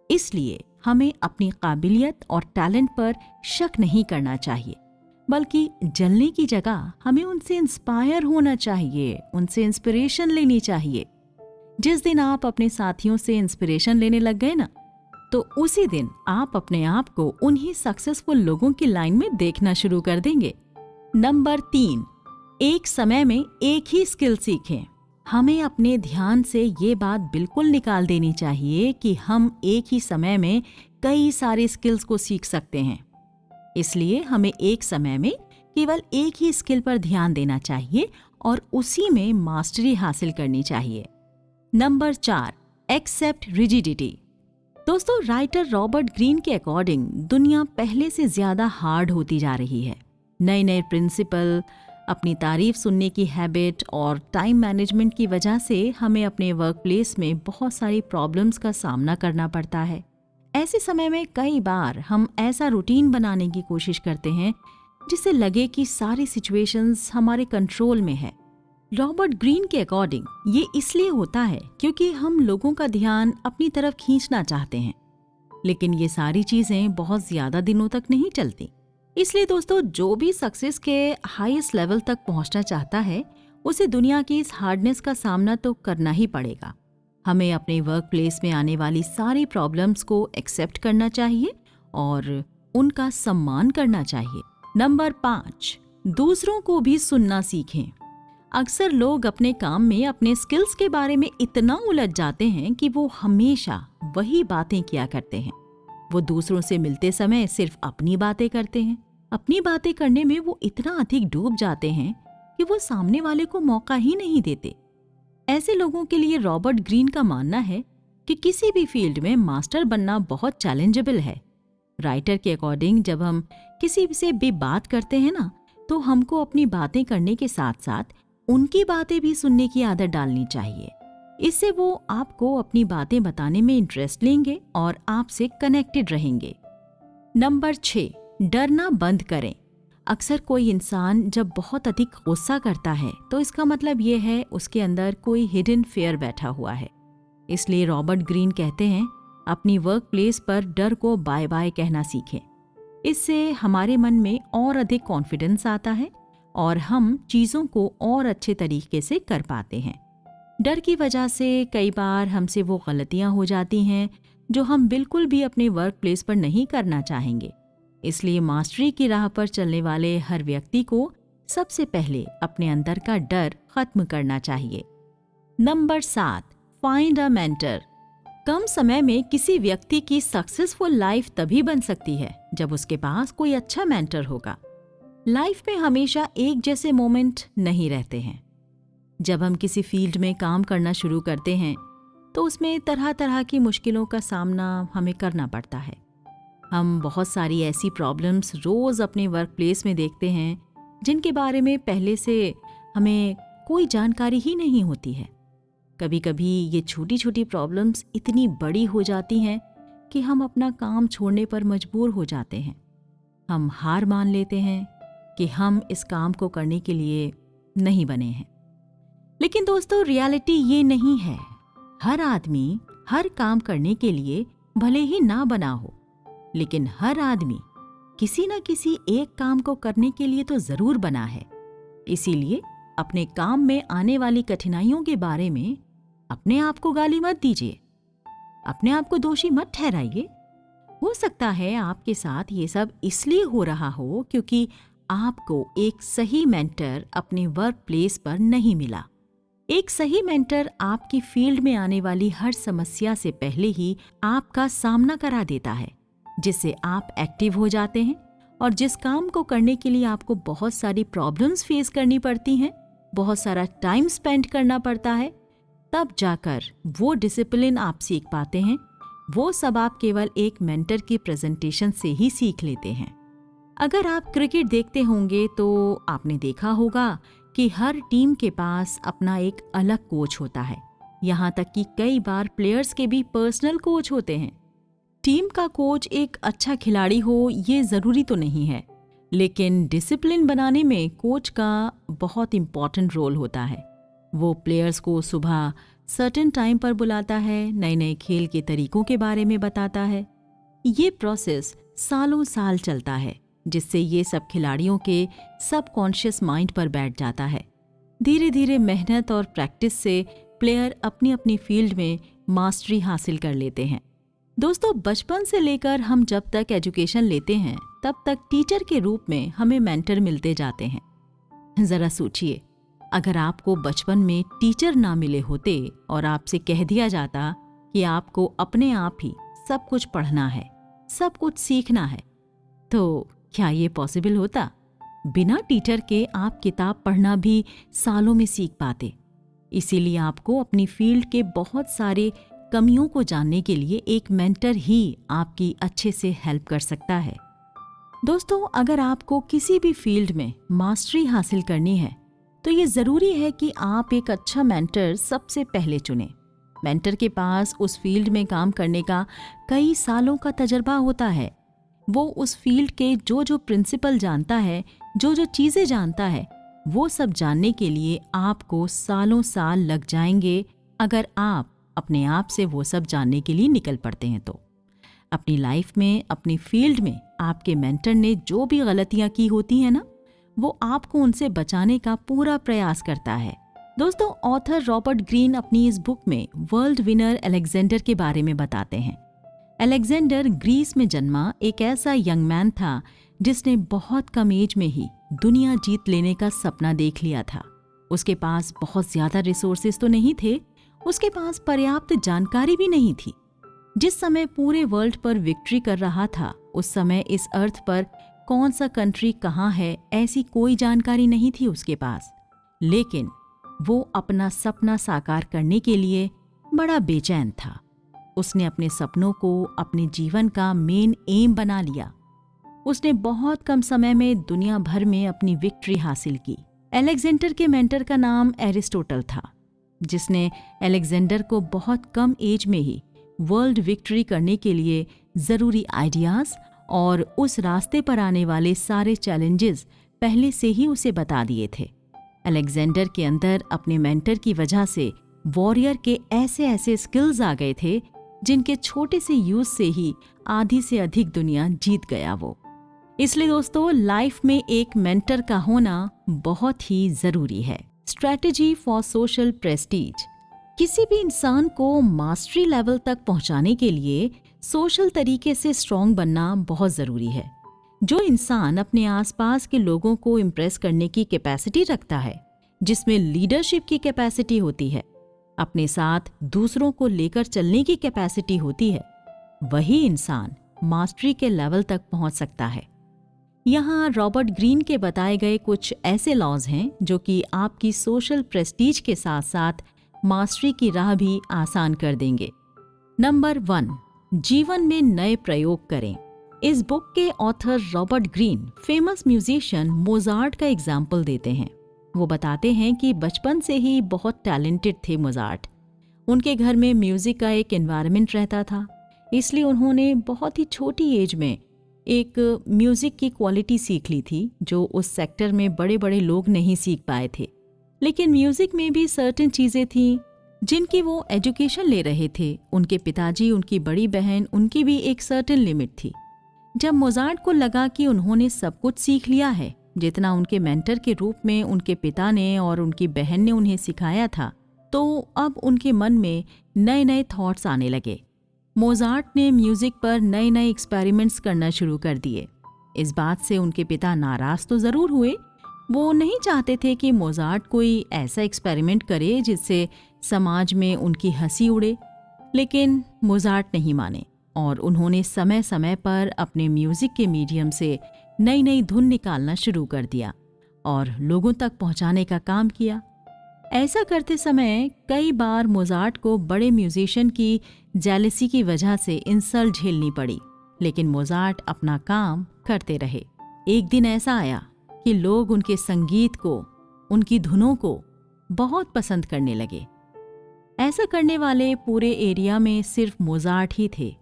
इसलिए हमें अपनी काबिलियत और टैलेंट पर शक नहीं करना चाहिए, बल्कि जलने की जगह हमें उनसे इंस्पायर होना चाहिए, उनसे इंस्पिरेशन लेनी चाहिए। जिस दिन आप अपने साथियों से इंस्पिरेशन लेने लग गए ना, तो उसी दिन आप अपने आप को उन्हीं सक्सेसफुल लोगों की लाइन में देखना शुरू कर देंगे। नंबर 3, एक समय में एक ही स्किल सीखें। हमें अपने ध्यान से ये बात बिल्कुल निकाल देनी चाहिए कि हम एक ही समय में कई सारे स्किल्स को सीख सकते हैं। इसलिए हमें एक समय में केवल एक ही स्किल पर ध्यान देना चाहिए और उसी में मास्टरी हासिल करनी चाहिए। Number 4, accept rigidity. दोस्तों, राइटर रॉबर्ट ग्रीन के अकॉर्डिंग दुनिया पहले से ज्यादा हार्ड होती जा रही है। नए नए प्रिंसिपल, अपनी तारीफ सुनने की हैबिट और टाइम मैनेजमेंट की वजह से हमें अपने वर्क प्लेस में बहुत सारी प्रॉब्लम्स का सामना करना पड़ता है। ऐसे समय में कई बार हम ऐसा रूटीन बनाने की कोशिश करते हैं जिससे लगे कि सारी सिचुएशंस हमारे कंट्रोल में है। रॉबर्ट ग्रीन के अकॉर्डिंग ये इसलिए होता है क्योंकि हम लोगों का ध्यान अपनी तरफ खींचना चाहते हैं। लेकिन ये सारी चीजें बहुत ज्यादा दिनों तक नहीं चलती। इसलिए दोस्तों, जो भी सक्सेस के हाईएस्ट लेवल तक पहुंचना चाहता है, उसे दुनिया की इस हार्डनेस का सामना तो करना ही पड़ेगा। हमें अपने वर्क प्लेस में आने वाली सारी प्रॉब्लम्स को एक्सेप्ट करना चाहिए और उनका सम्मान करना चाहिए। नंबर 5, दूसरों को भी सुनना सीखें। अक्सर लोग अपने काम में अपने स्किल्स के बारे में इतना उलझ जाते हैं कि वो हमेशा वही बातें किया करते हैं। वो दूसरों से मिलते समय सिर्फ अपनी बातें करते हैं। अपनी बातें करने में वो इतना अधिक डूब जाते हैं कि वो सामने वाले को मौका ही नहीं देते। ऐसे लोगों के लिए रॉबर्ट ग्रीन का मानना है कि किसी भी फील्ड में मास्टर बनना बहुत चैलेंजेबल है। राइटर के अकॉर्डिंग जब हम किसी से भी बात करते हैं ना, तो हमको अपनी बातें करने के साथ साथ उनकी बातें भी सुनने की आदत डालनी चाहिए। इससे वो आपको अपनी बातें बताने में इंटरेस्ट लेंगे और आपसे कनेक्टेड रहेंगे। नंबर 6, डरना बंद करें। अक्सर कोई इंसान जब बहुत अधिक गुस्सा करता है तो इसका मतलब ये है उसके अंदर कोई हिडन फियर बैठा हुआ है। इसलिए रॉबर्ट ग्रीन कहते हैं, अपनी वर्क प्लेस पर डर को बाय बाय कहना सीखें। इससे हमारे मन में और अधिक कॉन्फिडेंस आता है और हम चीज़ों को और अच्छे तरीके से कर पाते हैं। डर की वजह से कई बार हमसे वो गलतियां हो जाती हैं जो हम बिल्कुल भी अपने वर्क प्लेस पर नहीं करना चाहेंगे। इसलिए मास्टरी की राह पर चलने वाले हर व्यक्ति को सबसे पहले अपने अंदर का डर खत्म करना चाहिए। Number 7, find a mentor. कम समय में किसी व्यक्ति की सक्सेसफुल लाइफ तभी बन सकती है जब उसके पास कोई अच्छा मेंटर होगा। लाइफ में हमेशा एक जैसे मोमेंट नहीं रहते हैं। जब हम किसी फील्ड में काम करना शुरू करते हैं तो उसमें तरह तरह की मुश्किलों का सामना हमें करना पड़ता है। हम बहुत सारी ऐसी प्रॉब्लम्स रोज़ अपने वर्क प्लेस में देखते हैं जिनके बारे में पहले से हमें कोई जानकारी ही नहीं होती है। कभी कभी ये छोटी छोटी प्रॉब्लम्स इतनी बड़ी हो जाती हैं कि हम अपना काम छोड़ने पर मजबूर हो जाते हैं। हम हार मान लेते हैं कि हम इस काम को करने के लिए नहीं बने हैं। लेकिन दोस्तों, रियलिटी ये नहीं है। हर आदमी हर काम करने के लिए भले ही ना बना हो, लेकिन हर आदमी किसी न किसी एक काम को करने के लिए तो जरूर बना है। इसीलिए अपने काम में आने वाली कठिनाइयों के बारे में अपने आप को गाली मत दीजिए, अपने आप को दोषी मत ठहराइए। हो सकता है आपके साथ ये सब इसलिए हो रहा हो क्योंकि आपको एक सही मेंटर अपने वर्क प्लेस पर नहीं मिला। एक सही मेंटर आपकी फील्ड में आने वाली हर समस्या से पहले ही आपका सामना करा देता है, जिससे आप एक्टिव हो जाते हैं। और जिस काम को करने के लिए आपको बहुत सारी प्रॉब्लम्स फेस करनी पड़ती हैं, बहुत सारा टाइम स्पेंड करना पड़ता है, तब जाकर वो डिसिप्लिन आप सीख पाते हैं। वो सब आप केवल एक मेंटर की प्रेजेंटेशन से ही सीख लेते हैं। अगर आप क्रिकेट देखते होंगे तो आपने देखा होगा कि हर टीम के पास अपना एक अलग कोच होता है। यहाँ तक कि कई बार प्लेयर्स के भी पर्सनल कोच होते हैं। टीम का कोच एक अच्छा खिलाड़ी हो ये ज़रूरी तो नहीं है, लेकिन डिसिप्लिन बनाने में कोच का बहुत इम्पॉर्टेंट रोल होता है। वो प्लेयर्स को सुबह सर्टेन टाइम पर बुलाता है, नए नए खेल के तरीकों के बारे में बताता है। ये प्रोसेस सालों साल चलता है, जिससे ये सब खिलाड़ियों के सबकॉन्शियस माइंड पर बैठ जाता है। धीरे धीरे मेहनत और प्रैक्टिस से प्लेयर अपनी अपनी फील्ड में मास्टरी हासिल कर लेते हैं। दोस्तों, बचपन से लेकर हम जब तक एजुकेशन लेते हैं तब तक टीचर के रूप में हमें मेंटर मिलते जाते हैं। जरा सोचिए, अगर आपको बचपन में टीचर ना मिले होते और आपसे कह दिया जाता कि आपको अपने आप ही सब कुछ पढ़ना है, सब कुछ सीखना है, तो क्या ये पॉसिबल होता? बिना टीचर के आप किताब पढ़ना भी सालों में सीख पाते। इसीलिए आपको अपनी फील्ड के बहुत सारे कमियों को जानने के लिए एक मेंटर ही आपकी अच्छे से हेल्प कर सकता है। दोस्तों, अगर आपको किसी भी फील्ड में मास्टरी हासिल करनी है तो ये ज़रूरी है कि आप एक अच्छा मेंटर सबसे पहले चुनें। मेंटर के पास उस फील्ड में काम करने का कई सालों का तजर्बा होता है। वो उस फील्ड के जो जो प्रिंसिपल जानता है, जो जो चीज़ें जानता है, वो सब जानने के लिए आपको सालों साल लग जाएंगे अगर आप अपने आप से वो सब जानने के लिए निकल पड़ते हैं तो। अपनी लाइफ में, अपनी फील्ड में आपके मेंटर ने जो भी गलतियां की होती हैं ना, वो आपको उनसे बचाने का पूरा प्रयास करता है। दोस्तों, ऑथर रॉबर्ट ग्रीन अपनी इस बुक में वर्ल्ड विनर अलेक्जेंडर के बारे में बताते हैं। अलेक्जेंडर ग्रीस में जन्मा एक ऐसा यंग मैन था जिसने बहुत कम एज में ही दुनिया जीत लेने का सपना देख लिया था। उसके पास बहुत ज्यादा रिसोर्सेज तो नहीं थे, उसके पास पर्याप्त जानकारी भी नहीं थी। जिस समय पूरे वर्ल्ड पर विक्ट्री कर रहा था, उस समय इस अर्थ पर कौन सा कंट्री कहाँ है, ऐसी कोई जानकारी नहीं थी उसके पास। लेकिन वो अपना सपना साकार करने के लिए बड़ा बेचैन था। उसने अपने सपनों को अपने जीवन का मेन एम बना लिया। उसने बहुत कम समय में दुनिया भर में अपनी विक्ट्री हासिल की। अलेक्जेंडर के मेंटर का नाम एरिस्टोटल था, जिसने अलेक्जेंडर को बहुत कम एज में ही वर्ल्ड विक्ट्री करने के लिए जरूरी आइडियाज और उस रास्ते पर आने वाले सारे चैलेंजेस पहले से ही उसे बता दिए थे। अलेक्जेंडर के अंदर अपने मेंटर की वजह से वॉरियर के ऐसे ऐसे स्किल्स आ गए थे जिनके छोटे से यूज से ही आधी से अधिक दुनिया जीत गया वो। इसलिए दोस्तों, लाइफ में एक मेंटर का होना बहुत ही जरूरी है। Strategy for social Prestige. किसी भी इंसान को मास्टरी लेवल तक पहुंचाने के लिए सोशल तरीके से स्ट्रांग बनना बहुत जरूरी है। जो इंसान अपने आसपास के लोगों को इम्प्रेस करने की कैपेसिटी रखता है, जिसमें लीडरशिप की कैपेसिटी होती है, अपने साथ दूसरों को लेकर चलने की कैपेसिटी होती है, वही इंसान मास्टरी के लेवल तक पहुंच सकता है। यहाँ रॉबर्ट ग्रीन के बताए गए कुछ ऐसे लॉज हैं जो कि आपकी सोशल प्रेस्टीज के साथ साथ मास्टरी की राह भी आसान कर देंगे। नंबर 1, जीवन में नए प्रयोग करें। इस बुक के author Robert Greene famous musician Mozart का एग्जाम्पल देते हैं। वो बताते हैं कि बचपन से ही बहुत टैलेंटेड थे मोजार्ट। उनके घर में म्यूजिक का एक एनवायरनमेंट रहता था, इसलिए उन्होंने बहुत ही छोटी एज में एक म्यूजिक की क्वालिटी सीख ली थी जो उस सेक्टर में बड़े बड़े लोग नहीं सीख पाए थे। लेकिन म्यूजिक में भी सर्टेन चीजें थीं जिनकी वो एजुकेशन ले रहे थे। उनके पिताजी, उनकी बड़ी बहन, उनकी भी एक सर्टेन लिमिट थी। जब मोजार्ट को लगा कि उन्होंने सब कुछ सीख लिया है जितना उनके मेंटर के रूप में उनके पिता ने और उनकी बहन ने उन्हें सिखाया था, तो अब उनके मन में नए नए थॉट्स आने लगे। मोजार्ट ने म्यूजिक पर नए नए एक्सपेरिमेंट्स करना शुरू कर दिए। इस बात से उनके पिता नाराज तो जरूर हुए। वो नहीं चाहते थे कि मोजार्ट कोई ऐसा एक्सपेरिमेंट करे जिससे समाज में उनकी हंसी उड़े, लेकिन मोजार्ट नहीं माने और उन्होंने समय समय पर अपने म्यूजिक के मीडियम से नई नई धुन निकालना शुरू कर दिया और लोगों तक पहुंचाने का काम किया। ऐसा करते समय कई बार मोजार्ट को बड़े म्यूजिशियन की जेलसी की वजह से इंसल्ट झेलनी पड़ी, लेकिन मोजार्ट अपना काम करते रहे। एक दिन ऐसा आया कि लोग उनके संगीत को, उनकी धुनों को बहुत पसंद करने लगे। ऐसा करने वाले पूरे एरिया में सिर्फ मोजार्ट ही थे।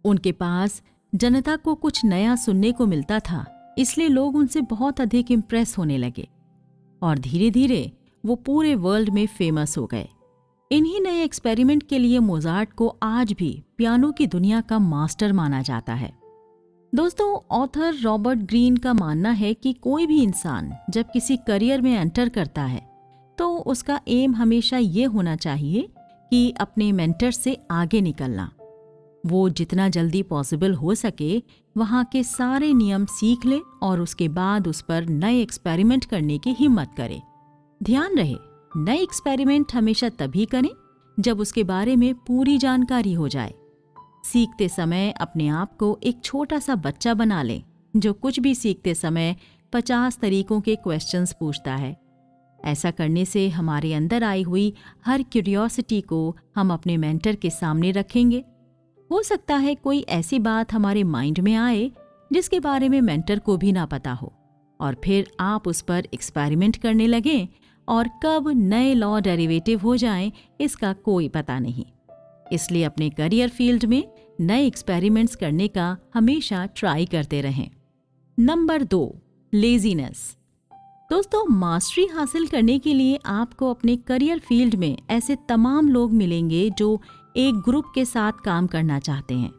उनके पास जनता को कुछ नया सुनने को मिलता था, इसलिए लोग उनसे बहुत अधिक इम्प्रेस होने लगे और धीरे धीरे वो पूरे वर्ल्ड में फेमस हो गए। इन्हीं नए एक्सपेरिमेंट के लिए मोजार्ट को आज भी पियानो की दुनिया का मास्टर माना जाता है। दोस्तों, ऑथर रॉबर्ट ग्रीन का मानना है कि कोई भी इंसान जब किसी करियर में एंटर करता है तो उसका एम हमेशा ये होना चाहिए कि अपने मेंटर से आगे निकलना। वो जितना जल्दी पॉसिबल हो सके वहाँ के सारे नियम सीख ले और उसके बाद उस पर नए एक्सपेरिमेंट करने की हिम्मत करे। ध्यान रहे, नए एक्सपेरिमेंट हमेशा तभी करें जब उसके बारे में पूरी जानकारी हो जाए। सीखते समय अपने आप को एक छोटा सा बच्चा बना लें जो कुछ भी सीखते समय 50 तरीकों के क्वेश्चंस पूछता है। ऐसा करने से हमारे अंदर आई हुई हर क्यूरियोसिटी को हम अपने मेंटर के सामने रखेंगे। हो सकता है कोई ऐसी बात हमारे माइंड में आए जिसके बारे में मेंटर को भी ना पता हो, और फिर आप उस पर एक्सपेरिमेंट करने लगें और कब नए लॉ डेरिवेटिव हो जाएं इसका कोई पता नहीं। इसलिए अपने करियर फील्ड में नए एक्सपेरिमेंट्स करने का हमेशा ट्राई करते रहें। Number 2, laziness. दोस्तों, मास्टरी हासिल करने के लिए आपको अपने करियर फील्ड में ऐसे तमाम लोग मिलेंगे जो एक ग्रुप के साथ काम करना चाहते हैं।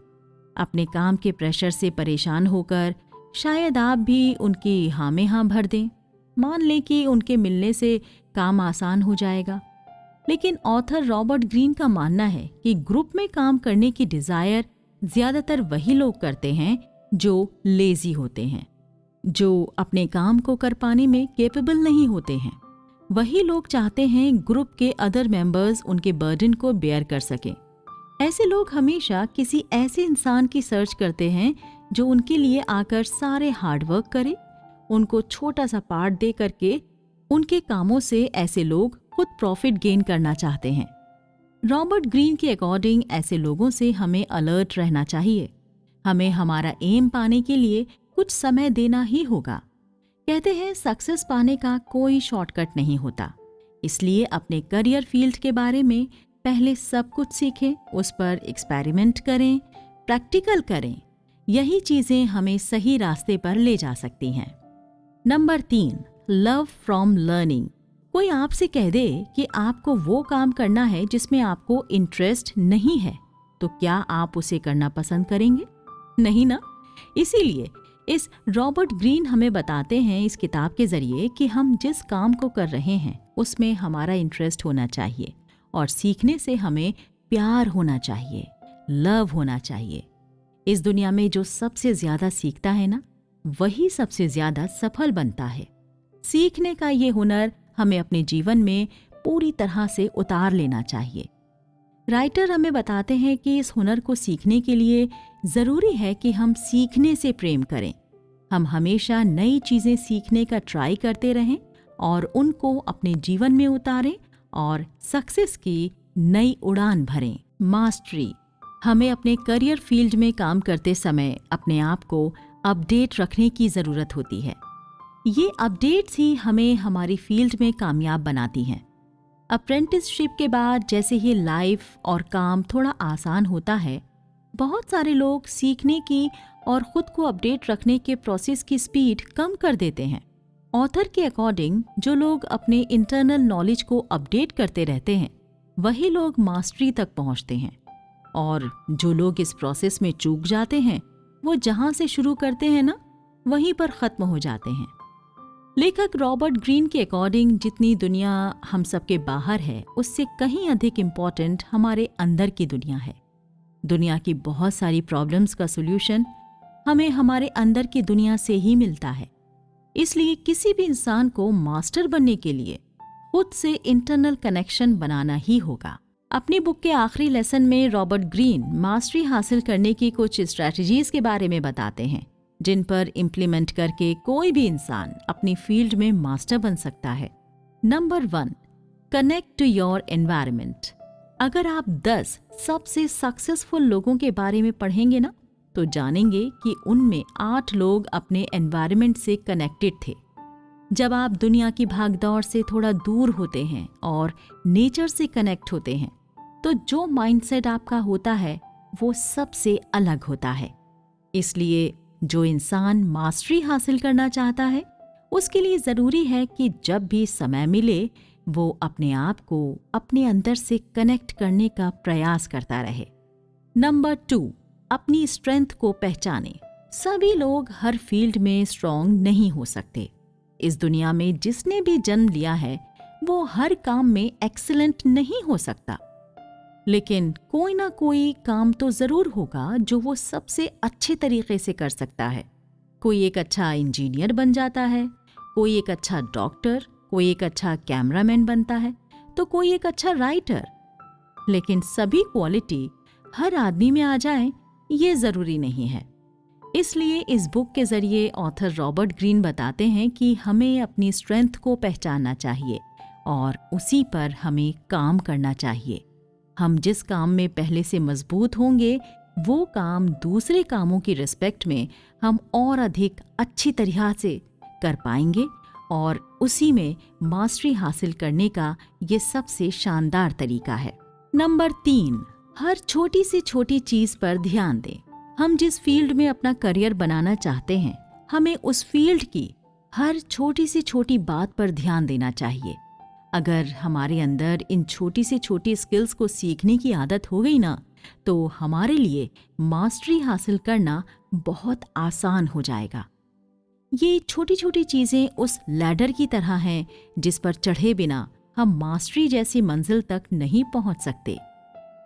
अपने काम के प्रेशर से परेशान होकर शायद आप भी उनकी हाँ में हाँ भर दें। मान लें कि उनके मिलने से काम आसान हो जाएगा। लेकिन ऑथर रॉबर्ट ग्रीन का मानना है कि ग्रुप में काम करने की डिजायर ज्यादातर वही लोग करते हैं जो लेजी होते हैं, जो अपने काम को कर पाने में केपेबल नहीं होते हैं। वही लोग चाहते हैं ग्रुप के अदर मेंबर्स उनके बर्डन को बेयर कर सकें। ऐसे लोग हमेशा किसी ऐसे इंसान की सर्च करते हैं जो उनके लिए आकर सारे हार्ड वर्क करे, उनको छोटा सा पार्ट दे करके उनके कामों से ऐसे लोग खुद प्रॉफिट गेन करना चाहते हैं। रॉबर्ट ग्रीन के अकॉर्डिंग ऐसे लोगों से हमें अलर्ट रहना चाहिए। हमें हमारा एम पाने के लिए कुछ समय देना ही होगा। कहते हैं सक्सेस पाने का कोई शॉर्टकट नहीं होता, इसलिए अपने करियर फील्ड के बारे में पहले सब कुछ सीखें, उस पर एक्सपेरिमेंट करें, प्रैक्टिकल करें। यही चीजें हमें सही रास्ते पर ले जा सकती हैं। Number 3, love from learning. कोई आपसे कह दे कि आपको वो काम करना है जिसमें आपको इंटरेस्ट नहीं है, तो क्या आप उसे करना पसंद करेंगे? नहीं ना। इसीलिए इस रॉबर्ट ग्रीन हमें बताते हैं इस किताब के जरिए कि हम जिस काम को कर रहे हैं उसमें हमारा इंटरेस्ट होना चाहिए और सीखने से हमें प्यार होना चाहिए, लव होना चाहिए। इस दुनिया में जो सबसे ज्यादा सीखता है ना, वही सबसे ज्यादा सफल बनता है। सीखने का ये हुनर हमें अपने जीवन में पूरी तरह से उतार लेना चाहिए। राइटर हमें बताते हैं कि इस हुनर को सीखने के लिए जरूरी है कि हम सीखने से प्रेम करें। हम हमेशा नई चीजें सीखने का ट्राई करते रहें और उनको अपने जीवन में उतारें और सक्सेस की नई उड़ान भरें। मास्टरी। हमें अपने करियर फील्ड में काम करते समय अपने आप को अपडेट रखने की जरूरत होती है। ये अपडेट्स ही हमें हमारी फील्ड में कामयाब बनाती हैं। अप्रेंटिसशिप के बाद जैसे ही लाइफ और काम थोड़ा आसान होता है, बहुत सारे लोग सीखने की और खुद को अपडेट रखने के प्रोसेस की स्पीड कम कर देते हैं। ऑथर के अकॉर्डिंग जो लोग अपने इंटरनल नॉलेज को अपडेट करते रहते हैं, वही लोग मास्टरी तक पहुंचते हैं, और जो लोग इस प्रोसेस में चूक जाते हैं, वो जहां से शुरू करते हैं ना, वहीं पर खत्म हो जाते हैं। लेखक रॉबर्ट ग्रीन के अकॉर्डिंग जितनी दुनिया हम सबके बाहर है, उससे कहीं अधिक इम्पॉर्टेंट हमारे अंदर की दुनिया है। दुनिया की बहुत सारी प्रॉब्लम्स का सॉल्यूशन हमें हमारे अंदर की दुनिया से ही मिलता है। इसलिए किसी भी इंसान को मास्टर बनने के लिए खुद से इंटरनल कनेक्शन बनाना ही होगा। अपनी बुक के आखिरी लेसन में रॉबर्ट ग्रीन मास्टरी हासिल करने की कुछ स्ट्रैटेजीज के बारे में बताते हैं, जिन पर इम्प्लीमेंट करके कोई भी इंसान अपनी फील्ड में मास्टर बन सकता है। Number 1, connect to your environment. अगर आप 10 सबसे सक्सेसफुल लोगों के बारे में पढ़ेंगे ना, तो जानेंगे कि उनमें 8 लोग अपने एनवायरनमेंट से कनेक्टेड थे। जब आप दुनिया की भागदौड़ से थोड़ा दूर होते हैं और नेचर से कनेक्ट होते हैं, तो जो माइंडसेट आपका होता है वो सबसे अलग होता है। इसलिए जो इंसान मास्टरी हासिल करना चाहता है, उसके लिए जरूरी है कि जब भी समय मिले वो अपने आप को अपने अंदर से कनेक्ट करने का प्रयास करता रहे। नंबर 2, अपनी स्ट्रेंथ को पहचाने। सभी लोग हर फील्ड में स्ट्रांग नहीं हो सकते। इस दुनिया में जिसने भी जन्म लिया है, वो हर काम में एक्सीलेंट नहीं हो सकता, लेकिन कोई ना कोई काम तो जरूर होगा जो वो सबसे अच्छे तरीके से कर सकता है। कोई एक अच्छा इंजीनियर बन जाता है, कोई एक अच्छा डॉक्टर, कोई एक अच्छा कैमरामैन बनता है, तो कोई एक अच्छा राइटर। लेकिन सभी क्वालिटी हर आदमी में आ जाए, ये जरूरी नहीं है। इसलिए इस बुक के जरिए ऑथर रॉबर्ट ग्रीन बताते हैं कि हमें अपनी स्ट्रेंथ को पहचानना चाहिए और उसी पर हमें काम करना चाहिए। हम जिस काम में पहले से मजबूत होंगे, वो काम दूसरे कामों की रिस्पेक्ट में हम और अधिक अच्छी तरह से कर पाएंगे, और उसी में मास्टरी हासिल करने का ये सबसे शानदार तरीका है। नंबर 3, हर छोटी से छोटी चीज पर ध्यान दें। हम जिस फील्ड में अपना करियर बनाना चाहते हैं, हमें उस फील्ड की हर छोटी से छोटी बात पर ध्यान देना चाहिए। अगर हमारे अंदर इन छोटी से छोटी स्किल्स को सीखने की आदत हो गई ना, तो हमारे लिए मास्टरी हासिल करना बहुत आसान हो जाएगा। ये छोटी छोटी चीजें उस लैडर की तरह हैं जिस पर चढ़े बिना हम मास्टरी जैसी मंजिल तक नहीं पहुंच सकते।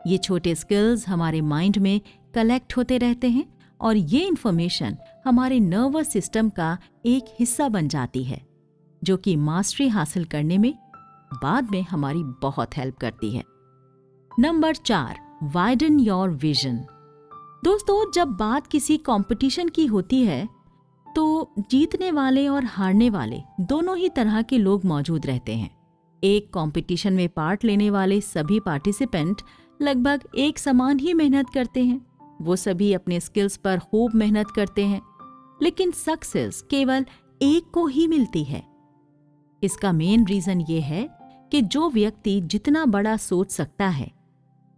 ये छोटे स्किल्स हमारे माइंड में कलेक्ट होते रहते हैं और ये इंफॉर्मेशन हमारे नर्वस सिस्टम का एक हिस्सा बन जाती है, जो कि मास्टरी हासिल करने में बाद में हमारी बहुत हेल्प करती है। Number 4, widen your vision. दोस्तों, जब बात किसी कंपटीशन की होती है तो जीतने वाले और हारने वाले दोनों ही तरह के लोग मौजूद रहते हैं। एक कंपटीशन में पार्ट लेने वाले सभी पार्टिसिपेंट लगभग एक समान ही मेहनत करते हैं। वो सभी अपने स्किल्स पर खूब मेहनत करते हैं, लेकिन सक्सेस केवल एक को ही मिलती है। इसका मेन रीजन ये है कि जो व्यक्ति जितना बड़ा सोच सकता है,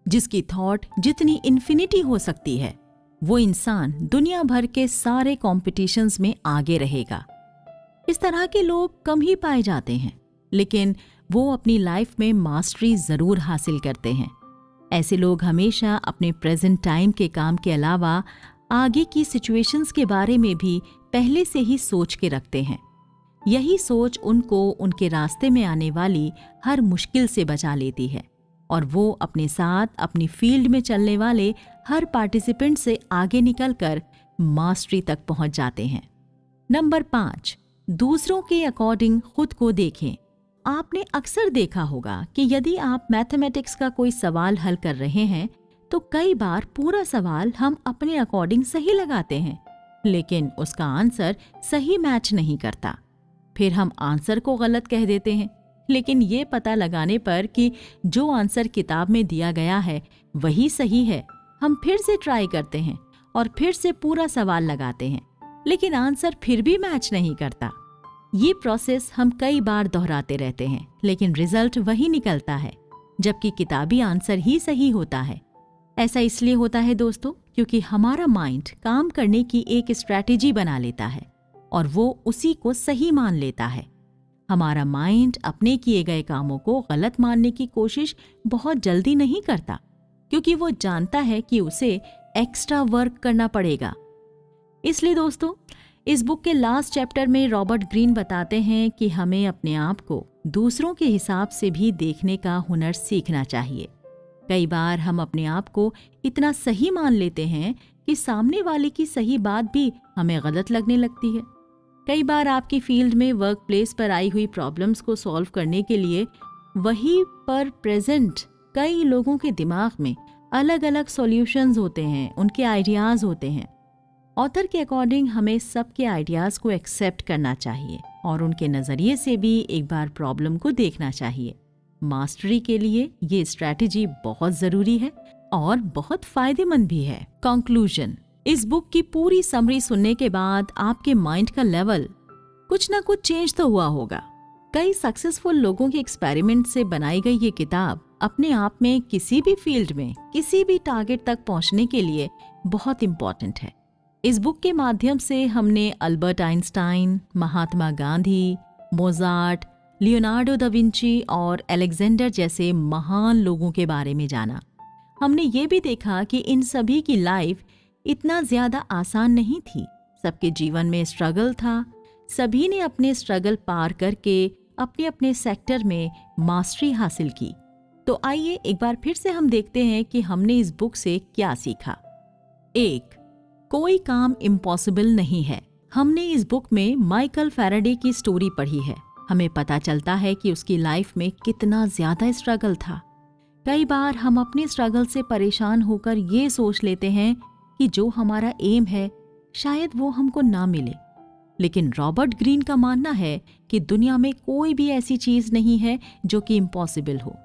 जिसकी थॉट जितनी इन्फिनिटी हो सकती है, वो इंसान दुनिया भर के सारे कॉम्पिटिशन्स में आगे रहेगा। इस तरह के लोग कम ही पाए जाते हैं, लेकिन वो अपनी लाइफ में मास्टरी जरूर हासिल करते हैं। ऐसे लोग हमेशा अपने प्रेजेंट टाइम के काम के अलावा आगे की सिचुएशंस के बारे में भी पहले से ही सोच के रखते हैं। यही सोच उनको उनके रास्ते में आने वाली हर मुश्किल से बचा लेती है और वो अपने साथ अपनी फील्ड में चलने वाले हर पार्टिसिपेंट से आगे निकलकर मास्टरी तक पहुंच जाते हैं। नंबर 5, दूसरों के अकॉर्डिंग खुद को देखें। आपने अक्सर देखा होगा कि यदि आप मैथमेटिक्स का कोई सवाल हल कर रहे हैं तो कई बार पूरा सवाल हम अपने अकॉर्डिंग सही लगाते हैं, लेकिन उसका आंसर सही मैच नहीं करता। फिर हम आंसर को गलत कह देते हैं, लेकिन ये पता लगाने पर कि जो आंसर किताब में दिया गया है वही सही है, हम फिर से ट्राई करते हैं और फिर से पूरा सवाल लगाते हैं, लेकिन आंसर फिर भी मैच नहीं करता। ये प्रोसेस हम कई बार दोहराते रहते हैं, लेकिन रिजल्ट वही निकलता है, जबकि किताबी आंसर ही सही होता है। ऐसा इसलिए होता है दोस्तों, क्योंकि हमारा माइंड काम करने की एक स्ट्रैटेजी बना लेता है और वो उसी को सही मान लेता है। हमारा माइंड अपने किए गए कामों को गलत मानने की कोशिश बहुत जल्दी नहीं करता, क्योंकि वो जानता है कि उसे एक्स्ट्रा वर्क करना पड़ेगा। इसलिए दोस्तों, इस बुक के लास्ट चैप्टर में रॉबर्ट ग्रीन बताते हैं कि हमें अपने आप को दूसरों के हिसाब से भी देखने का हुनर सीखना चाहिए। कई बार हम अपने आप को इतना सही मान लेते हैं कि सामने वाले की सही बात भी हमें गलत लगने लगती है। कई बार आपकी फील्ड में वर्क प्लेस पर आई हुई प्रॉब्लम्स को सॉल्व करने के लिए वहीं पर प्रेजेंट कई लोगों के दिमाग में अलग अलग सॉल्यूशंस होते हैं, उनके आइडियाज़ होते हैं। ऑथर के अकॉर्डिंग हमें सबके आइडियाज़ को एक्सेप्ट करना चाहिए और उनके नज़रिए से भी एक बार प्रॉब्लम को देखना चाहिए। मास्टरी के लिए ये स्ट्रैटेजी बहुत ज़रूरी है और बहुत फायदेमंद भी है। कंक्लूजन, इस बुक की पूरी समरी सुनने के बाद आपके माइंड का लेवल कुछ ना कुछ चेंज तो हुआ होगा। कई सक्सेसफुल लोगों के एक्सपेरिमेंट से बनाई गई ये किताब अपने आप में किसी भी फील्ड में किसी भी टारगेट तक पहुंचने के लिए बहुत इम्पोर्टेंट है। इस बुक के माध्यम से हमने Albert Einstein, Mahatma Gandhi, Mozart, Leonardo da Vinci और अलेक्जेंडर जैसे महान लोगों के बारे में जाना। हमने ये भी देखा कि इन सभी की लाइफ इतना ज्यादा आसान नहीं थी। सबके जीवन में स्ट्रगल था। सभी ने अपने स्ट्रगल पार करके अपने अपने सेक्टर में मास्टरी हासिल की। तो आइए एक बार फिर से हम देखते हैं कि हमने इस बुक से क्या सीखा। 1. कोई काम इम्पॉसिबल नहीं है। हमने इस बुक में माइकल फैराडे की स्टोरी पढ़ी है। हमें पता चलता है कि उसकी लाइफ में कितना ज्यादा स्ट्रगल था। कई बार हम अपने स्ट्रगल से परेशान होकर ये सोच लेते हैं कि जो हमारा एम है शायद वो हमको ना मिले, लेकिन रॉबर्ट ग्रीन का मानना है कि दुनिया में कोई भी ऐसी चीज नहीं है जो कि इम्पॉसिबल हो।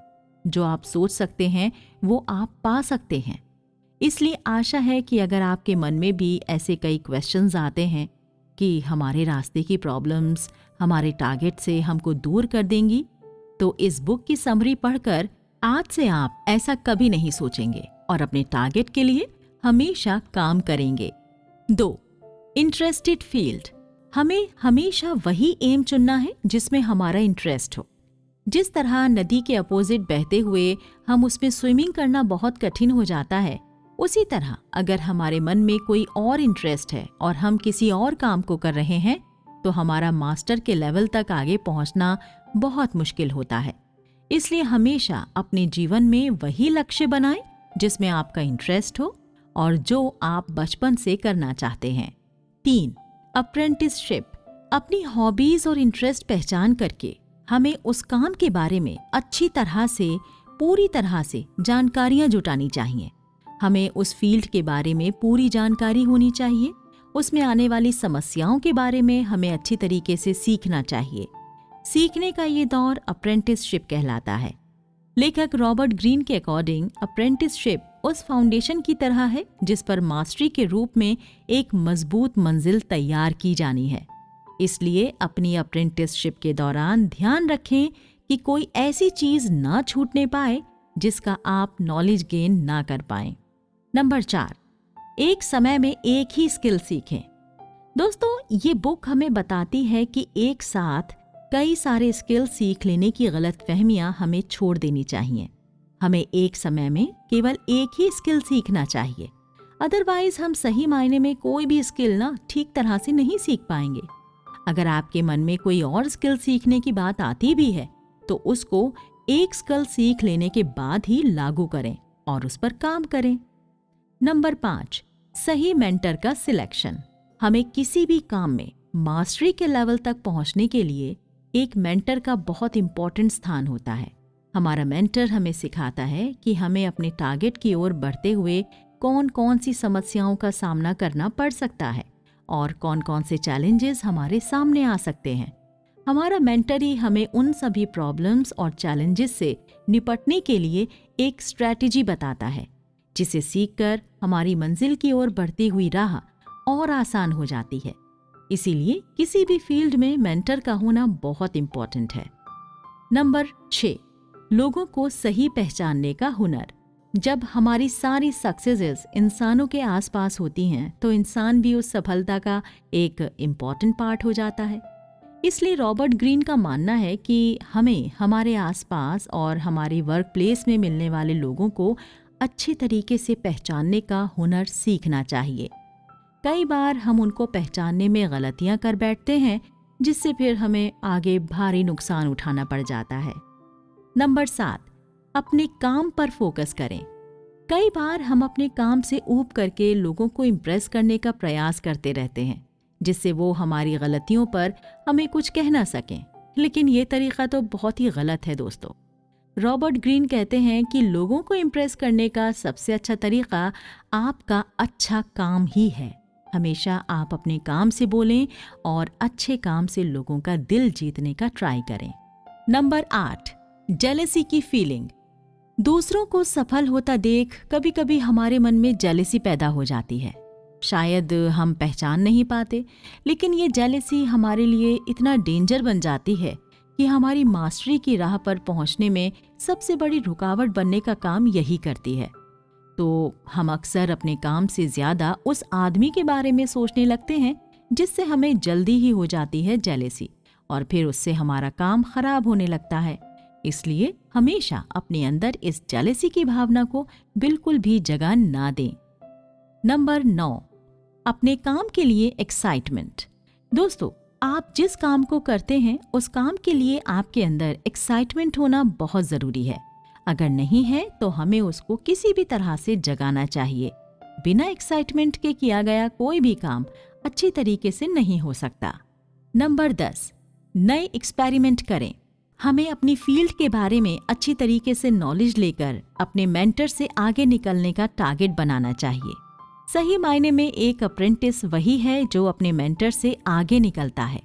जो आप सोच सकते हैं वो आप पा सकते हैं। इसलिए आशा है कि अगर आपके मन में भी ऐसे कई क्वेश्चंस आते हैं कि हमारे रास्ते की प्रॉब्लम्स हमारे टारगेट से हमको दूर कर देंगी, तो इस बुक की समरी पढ़कर आज से आप ऐसा कभी नहीं सोचेंगे और अपने टारगेट के लिए हमेशा काम करेंगे। 2. Interested field. हमें हमेशा वही एम चुनना है जिसमें हमारा इंटरेस्ट हो। जिस तरह नदी के अपोजिट बहते हुए हम उसमें स्विमिंग करना बहुत कठिन हो जाता है, उसी तरह अगर हमारे मन में कोई और इंटरेस्ट है और हम किसी और काम को कर रहे हैं तो हमारा मास्टर के लेवल तक आगे पहुंचना बहुत मुश्किल होता है। इसलिए हमेशा अपने जीवन में वही लक्ष्य बनाएं जिसमें आपका इंटरेस्ट हो और जो आप बचपन से करना चाहते हैं। 3. अप्रेंटिसशिप। अपनी हॉबीज और इंटरेस्ट पहचान करके हमें उस काम के बारे में अच्छी तरह से, पूरी तरह से जानकारियां जुटानी चाहिए। हमें उस फील्ड के बारे में पूरी जानकारी होनी चाहिए। उसमें आने वाली समस्याओं के बारे में हमें अच्छी तरीके से सीखना चाहिए। सीखने का ये दौर अप्रेंटिसशिप कहलाता है। लेखक रॉबर्ट ग्रीन के अकॉर्डिंग अप्रेंटिसशिप उस फाउंडेशन की तरह है जिस पर मास्टरी के रूप में एक मजबूत मंजिल तैयार की जानी है। इसलिए अपनी अप्रेंटिसशिप के दौरान ध्यान रखें कि कोई ऐसी चीज ना छूटने पाए जिसका आप नॉलेज गेन ना कर पाएं। नंबर 4. एक समय में एक ही स्किल सीखें। दोस्तों, ये बुक हमें बताती है कि एक साथ कई सारे स्किल सीख लेने की गलतफहमियां हमें छोड़ देनी चाहिए। हमें एक समय में केवल एक ही स्किल सीखना चाहिए, अदरवाइज हम सही मायने में कोई भी स्किल ना ठीक तरह से नहीं सीख पाएंगे। अगर आपके मन में कोई और स्किल सीखने की बात आती भी है तो उसको एक स्किल सीख लेने के बाद ही लागू करें और उस पर काम करें। नंबर 5. सही मेंटर का सिलेक्शन। हमें किसी भी काम में मास्टरी के लेवल तक पहुंचने के लिए एक मेंटर का बहुत इंपॉर्टेंट स्थान होता है। हमारा मेंटर हमें सिखाता है कि हमें अपने टारगेट की ओर बढ़ते हुए कौन कौन सी समस्याओं का सामना करना पड़ सकता है और कौन कौन से चैलेंजेस हमारे सामने आ सकते हैं। हमारा मेंटर ही हमें उन सभी प्रॉब्लम्स और चैलेंजेस से निपटने के लिए एक स्ट्रैटेजी बताता है, जिसे सीखकर हमारी मंजिल की ओर बढ़ती हुई राह और आसान हो जाती है। इसीलिए किसी भी फील्ड में मेंटर का होना बहुत इंपॉर्टेंट है। नंबर 6. लोगों को सही पहचानने का हुनर। जब हमारी सारी सक्सेसेस इंसानों के आसपास होती हैं तो इंसान भी उस सफलता का एक इम्पॉर्टेंट पार्ट हो जाता है। इसलिए रॉबर्ट ग्रीन का मानना है कि हमें हमारे आसपास और हमारे वर्क प्लेस में मिलने वाले लोगों को अच्छे तरीके से पहचानने का हुनर सीखना चाहिए। कई बार हम उनको पहचानने में गलतियां कर बैठते हैं, जिससे फिर हमें आगे भारी नुकसान उठाना पड़ जाता है। नंबर 7. अपने काम पर फोकस करें। कई बार हम अपने काम से ऊब करके लोगों को इम्प्रेस करने का प्रयास करते रहते हैं, जिससे वो हमारी गलतियों पर हमें कुछ कह ना सकें। लेकिन ये तरीका तो बहुत ही गलत है दोस्तों। रॉबर्ट ग्रीन कहते हैं कि लोगों को इम्प्रेस करने का सबसे अच्छा तरीका आपका अच्छा काम ही है। हमेशा आप अपने काम से बोलें और अच्छे काम से लोगों का दिल जीतने का ट्राई करें। नंबर 8. जेलेसी की फीलिंग। दूसरों को सफल होता देख कभी कभी हमारे मन में जेलेसी पैदा हो जाती है। शायद हम पहचान नहीं पाते, लेकिन ये जेलेसी हमारे लिए इतना डेंजर बन जाती है कि हमारी मास्टरी की राह पर पहुंचने में सबसे बड़ी रुकावट बनने का काम यही करती है। तो हम अक्सर अपने काम से ज्यादा उस आदमी के बारे में सोचने लगते हैं जिससे हमें जल्दी ही हो जाती है जेलेसी, और फिर उससे हमारा काम खराब होने लगता है। इसलिए हमेशा अपने अंदर इस जेलेसी की भावना को बिल्कुल भी जगह ना दें। नंबर 9. अपने काम के लिए एक्साइटमेंट। दोस्तों, आप जिस काम को करते हैं उस काम के लिए आपके अंदर एक्साइटमेंट होना बहुत जरूरी है। अगर नहीं है तो हमें उसको किसी भी तरह से जगाना चाहिए। बिना एक्साइटमेंट के किया गया कोई भी काम अच्छी तरीके से नहीं हो सकता। नंबर 10. नए एक्सपेरिमेंट करें। हमें अपनी फील्ड के बारे में अच्छी तरीके से नॉलेज लेकर अपने मेंटर से आगे निकलने का टारगेट बनाना चाहिए। सही मायने में एक अप्रेंटिस वही है जो अपने मेंटर से आगे निकलता है।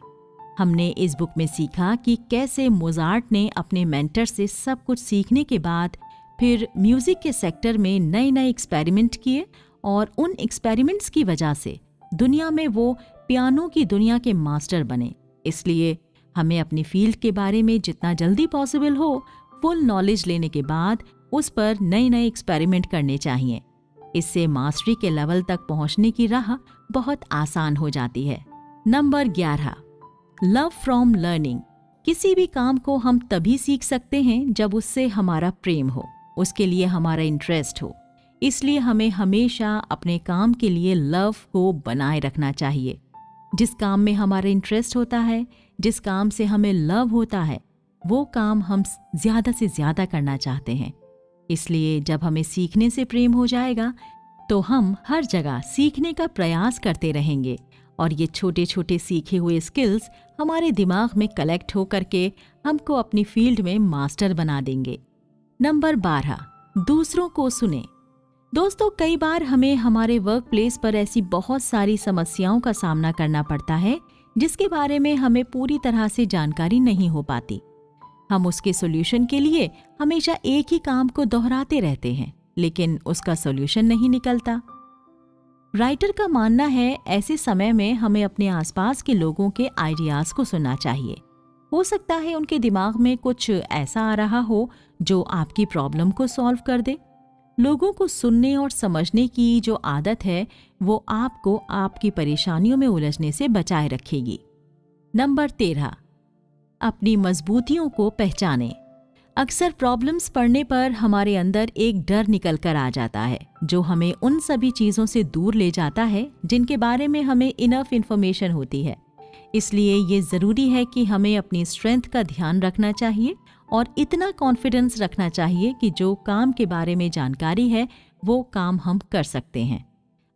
हमने इस बुक में सीखा कि कैसे मोजार्ट ने अपने मेंटर से सब कुछ सीखने के बाद फिर म्यूजिक के सेक्टर में नए नए एक्सपेरिमेंट किए, और उन एक्सपेरिमेंट्स की वजह से दुनिया में वो पियानो की दुनिया के मास्टर बने। इसलिए हमें अपनी फील्ड के बारे में जितना जल्दी पॉसिबल हो फुल नॉलेज लेने के बाद उस पर नए नए एक्सपेरिमेंट करने चाहिए। इससे मास्टरी के लेवल तक पहुंचने की राह बहुत आसान हो जाती है। नंबर 11. Love from learning. किसी भी काम को हम तभी सीख सकते हैं जब उससे हमारा प्रेम हो, उसके लिए हमारा इंटरेस्ट हो। इसलिए हमें हमेशा अपने काम के लिए लव को बनाए रखना चाहिए। जिस काम में हमारा इंटरेस्ट होता है, जिस काम से हमें लव होता है, वो काम हम ज़्यादा से ज़्यादा करना चाहते हैं। इसलिए जब हमें सीखने से प्रेम हो जाएगा तो हम हर जगह सीखने का प्रयास करते रहेंगे और ये छोटे छोटे सीखे हुए स्किल्स हमारे दिमाग में कलेक्ट हो करके हमको अपनी फील्ड में मास्टर बना देंगे। नंबर 12, दूसरों को सुने। दोस्तों, कई बार हमें हमारे वर्क प्लेस पर ऐसी बहुत सारी समस्याओं का सामना करना पड़ता है जिसके बारे में हमें पूरी तरह से जानकारी नहीं हो पाती। हम उसके सॉल्यूशन के लिए हमेशा एक ही काम को दोहराते रहते हैं, लेकिन उसका सॉल्यूशन नहीं निकलता। राइटर का मानना है ऐसे समय में हमें अपने आसपास के लोगों के आइडियाज को सुनना चाहिए। हो सकता है उनके दिमाग में कुछ ऐसा आ रहा हो जो आपकी प्रॉब्लम को सॉल्व कर दे। लोगों को सुनने और समझने की जो आदत है वो आपको आपकी परेशानियों में उलझने से बचाए रखेगी। नंबर 13, अपनी मजबूतियों को पहचानें। अक्सर प्रॉब्लम्स पड़ने पर हमारे अंदर एक डर निकल कर आ जाता है जो हमें उन सभी चीज़ों से दूर ले जाता है जिनके बारे में हमें इनफ इन्फॉर्मेशन होती है। इसलिए ये ज़रूरी है कि हमें अपनी स्ट्रेंथ का ध्यान रखना चाहिए और इतना कॉन्फिडेंस रखना चाहिए कि जो काम के बारे में जानकारी है वो काम हम कर सकते हैं।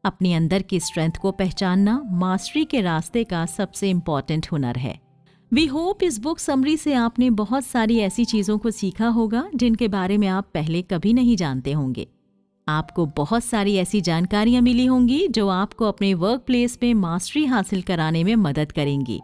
अपने अंदर की स्ट्रेंथ को पहचानना मास्टरी के रास्ते का सबसे इम्पॉर्टेंट हुनर है। वी होप इस बुक समरी से आपने बहुत सारी ऐसी चीज़ों को सीखा होगा जिनके बारे में आप पहले कभी नहीं जानते होंगे। आपको बहुत सारी ऐसी जानकारियां मिली होंगी जो आपको अपने वर्क प्लेस में मास्टरी हासिल कराने में मदद करेंगी।